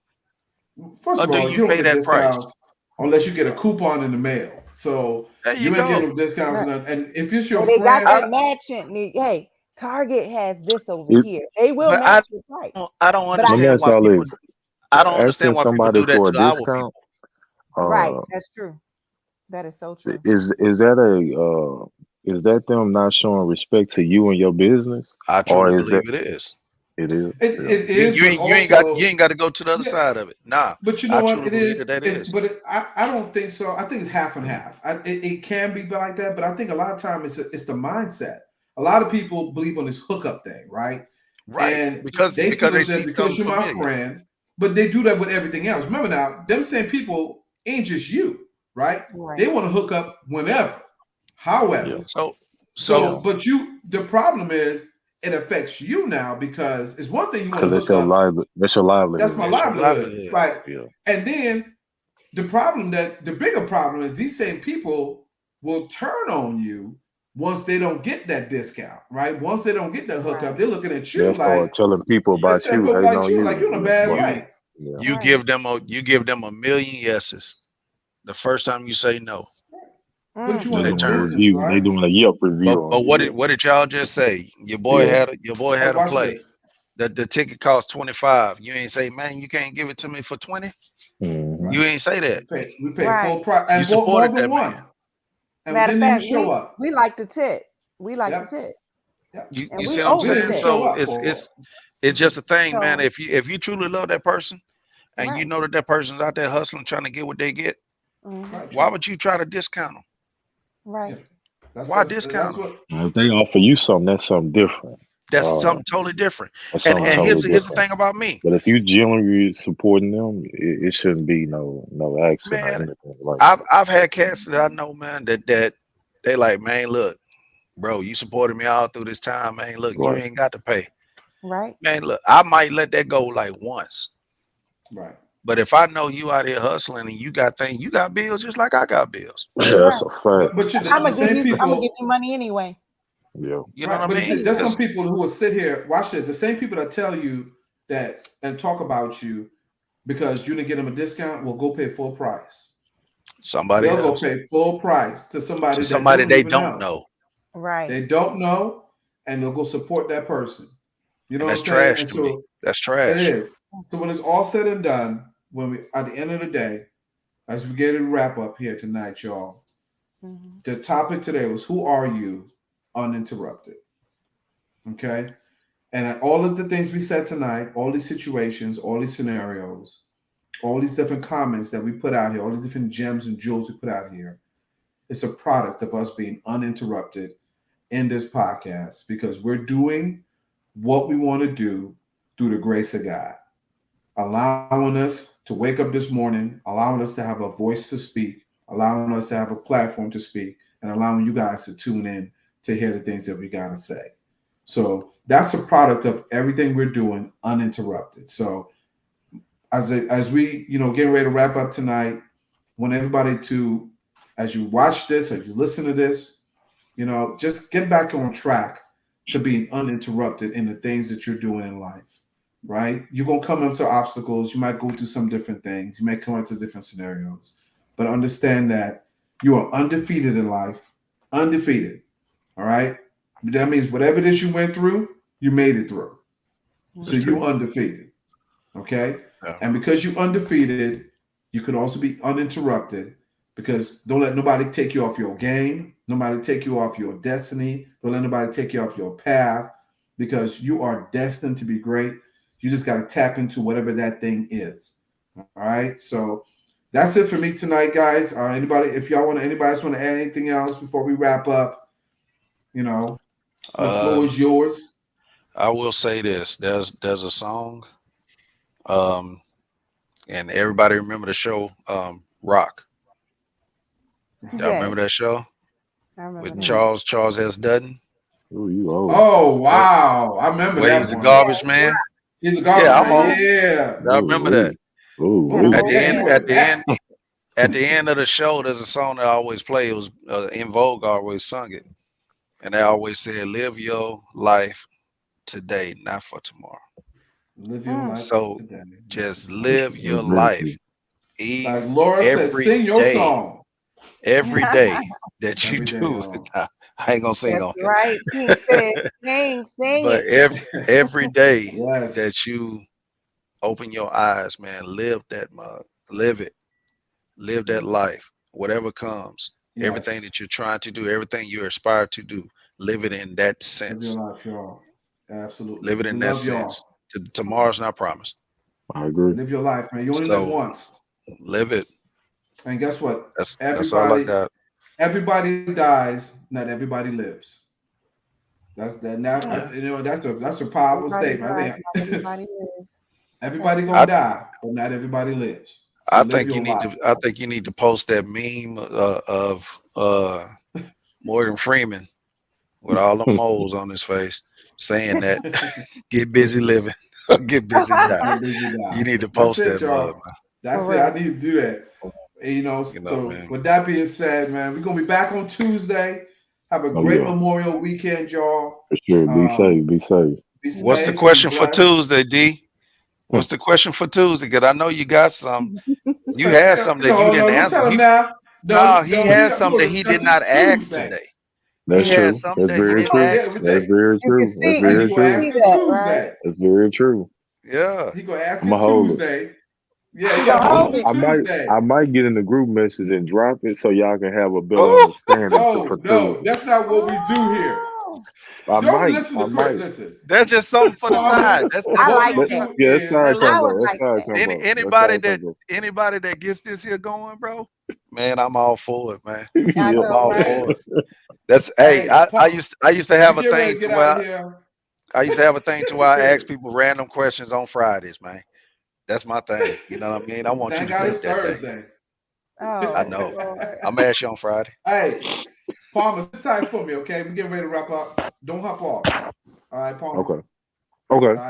First or of do all, you you don't pay get that price? discounts unless you get a coupon in the mail. So There you you ain't getting go. no discounts. Right. And if it's your Hey, they got friend, I that matching. Hey, Target has this over It, here. They will but match the price. I don't But I let me understand ask why y'all people this: I don't asking understand why people somebody do that for a to our discount, people. right, uh, that's true. That is so true. is that is that them not showing respect to you and your business, I or truly is that believe it is. it is? Yeah. it is, but You also, ain't got to go to the other yeah, side of it. Nah, but you know I what? truly It believe that is. that is. I don't think so. I think it's half and half. It can be like that, but I think a lot of times it's the mindset. A lot of people believe on this hookup thing, right? Right. And Because they feel they as see if because something you're my familiar. friend, but they do that with everything else. Remember now, them same people ain't just you, right? They Right. want to hook up whenever. Yeah. However, So so so Yeah. but the problem is it affects you now because it's one thing you want Because to hook up. that's your That's my livelihood. that's your livelihood, livelihood. right? Yeah. And then the bigger problem is these same people will turn on you once they don't get that discount, right? Once they don't get that hookup, Right. they're looking at you They'll start like telling people you're about you, temple hating like on you, like you. you're in a Yeah, bad right. You way. Yeah. you Right. give them a million yeses. The first time you say no, Put you They in they a Mm. doing a turn. distance, review. They right? doing a Yelp review But on what you. did y'all just say? Yeah. Your boy Hey, had a watch play. this. The ticket cost 25. You ain't say, man, you can't give it to me for 20. Mm-hmm. Right. You ain't say that. We pay Right. full price You and bought more supported than that man. one, and we Matter of didn't even fact, show up. we like to tip. We like to Yep. tip. Yep. You And you we see what I'm We didn't over saying? even tip. show So up for. it's just a thing, man. So If you truly love that person and you right. know that person's out there hustling trying to get what they get, Mm-hmm. Right, why Joe. would you try to discount them? Right. Yeah. That's Why that's discount that's them? what. If they offer you something, that's something different. That's Uh, something totally different. that's And something Right. totally here's the different. thing about me, But if you genuinely supporting them, it shouldn't be no accent or man. anything like I've had cats that I know, man, that they like, man, look, bro, you supported me all through this time, man. Look, you right. ain't got to pay. Right. Man, look, I might let that go like once. Right. But if I know you out here hustling and you got things, you got bills just like I got bills. Yeah, that's Right. a fact. But you I'm the gonna give same you. I'm gonna give people. you money anyway. Yeah. You know what Right. I But mean? there's Anyway. some people who will sit here, watch this. The same people that tell you that and talk about you because you didn't get them a discount will go pay full price. Somebody They'll go else. pay full price to To somebody that somebody don't they even don't know. know. Right. They don't know, and they'll go support that person. You know And what that's I'm saying? trash And to me. so That's it trash. is. So when it's all said and done, when we at the end of the day, as we get to wrap up here tonight, y'all, Mm-hmm. the topic today was who are you uninterrupted? Okay. And all of the things we said tonight, all these situations, all these scenarios, all these different comments that we put out here, all these different gems and jewels we put out here, it's a product of us being uninterrupted in this podcast because we're doing what we want to do through the grace of God, allowing us to wake up this morning, allowing us to have a voice to speak, allowing us to have a platform to speak, and allowing you guys to tune in to hear the things that we got to say. So that's a product of everything we're doing uninterrupted. So as we getting ready to wrap up tonight, want everybody to, as you watch this, as you listen to this, just get back on track to being uninterrupted in the things that you're doing in life. Right? You're gonna come into obstacles. You might go through some different things. You may come into different scenarios, but understand that you are undefeated in life. Undefeated. All right. That means whatever it is you went through, you made it through. So That's Mm-hmm. you true. undefeated. Okay. Yeah. And because you undefeated, you can also be uninterrupted because don't let nobody take you off your game. Nobody take you off your destiny. Don't let nobody take you off your path because you are destined to be great. You just got to tap into whatever that thing is. All right. So that's it for me tonight, guys. If y'all anybody else want to add anything else before we wrap up, the floor Um, is yours. I will say this. There's a song, um, and everybody remember the show, Rock. Y'all Right. Yes, remember that show I remember with that. Mhm. Charles S. Dutton, Ooh, you old. Oh where, wow. I remember where that he's a one. garbage Yes, man? He's a Yeah, garbage I'm man. old. Yeah. I remember that. Ooh, ooh, had an Oh At ooh. the old yeah, end, you man. at remember the end, that. at the end of the show, there's a song that I always play. It was In Vogue always sung it, and they always said, "Live your life today, not for tomorrow." Live your Mm. life for So today, not just tomorrow. live your Exactly. life, Eve, Like Laura said, every sing your day, song every day that you every day, do. y'all. I ain't gonna sing That's on here, right. King said, sing but it. every day Yes. that you open your eyes, man, live that mug, live it, live that life, whatever comes, everything that Yes. you're trying to do, everything you aspire to do, live it in that Live your sense. life, y'all. Absolutely. Live it We in that love sense. y'all. Tomorrow's not promised. I agree. Live your life, man. You only live So once. live it. And guess what? That's all I Everybody, got. everybody dies, not everybody lives. That's that now Mm. that's a powerful Everybody statement. dies, I not think everybody lives. That's everybody I gonna die, but not everybody lives. So I live think you your need life. to I think you need to post that meme of Morgan Freeman with all the moles on his face saying that get busy living or get busy right. die. Get busy You die. need to That's post it, that mug, y'all. man. That's For it. I real. need to do that. And, You know, so man. with that being said, man, we're gonna be back on Tuesday. Have a Oh, great yeah. Memorial weekend, y'all. For sure. Be safe. Be safe. Be What's the safe, question be for blessed. Tuesday, D? What's the question for Tuesday? Because I know you got some. You had something that you No, didn't don't answer. tell him now. No, he No, had we're something gonna that he discuss did it not ask Tuesday. today. That's He had true. something That's that he very didn't true. ask Everything. That's today. very You can true. That's see, He very you gonna can true. ask see it that, right? Tuesday. That's very true. Yeah. He gonna ask I'm it gonna hold it. Tuesday. Yeah, You you gotta gonna hold hold it it. to Tuesday. I might get in the group message and drop it so y'all can have a better Oh, understanding for No, Tuesday. that's not what we do here. Oh, Don't listen I to Chris. might. Listen, that's just something for the Palmer. side. That's I What something like we on that. top. do Yeah, that's is side Man, look, I would combo. That's like side that. combo. That's anybody side that combo. anybody that gets this here going, bro, man, I'm all for it, man. I Yeah. I'm know, all right? for it. That's hey, hey, I used to we have a get ready thing to to get out of where here. I used to have a thing to where I Shit. ask people random questions on Fridays, man. That's my thing. You know what I mean? I want you Thank to God think it's that day. Thursday. I Oh know. Lord. I'm gonna ask you on Friday. Hey, Palmer, sit tight for me, okay? We're getting ready to wrap up. Don't hop off. All right, Palmer. Okay. Okay.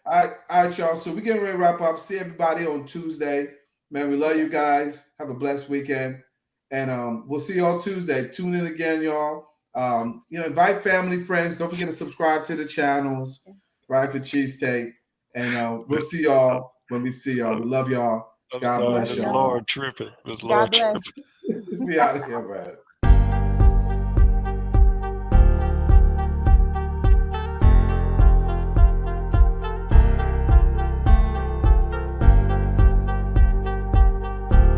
All right, y'all. So we're getting ready to wrap up. See everybody on Tuesday. Man, we love you guys. Have a blessed weekend. And we'll see y'all Tuesday. Tune in again, y'all. Invite family, friends. Don't forget to subscribe to the channels, right, for Cheestake. And we'll see y'all when we see y'all. We love y'all. I'm God sorry, bless Miss y'all. Lord tripping. Miss God Lord bless. tripping. We out of here, man.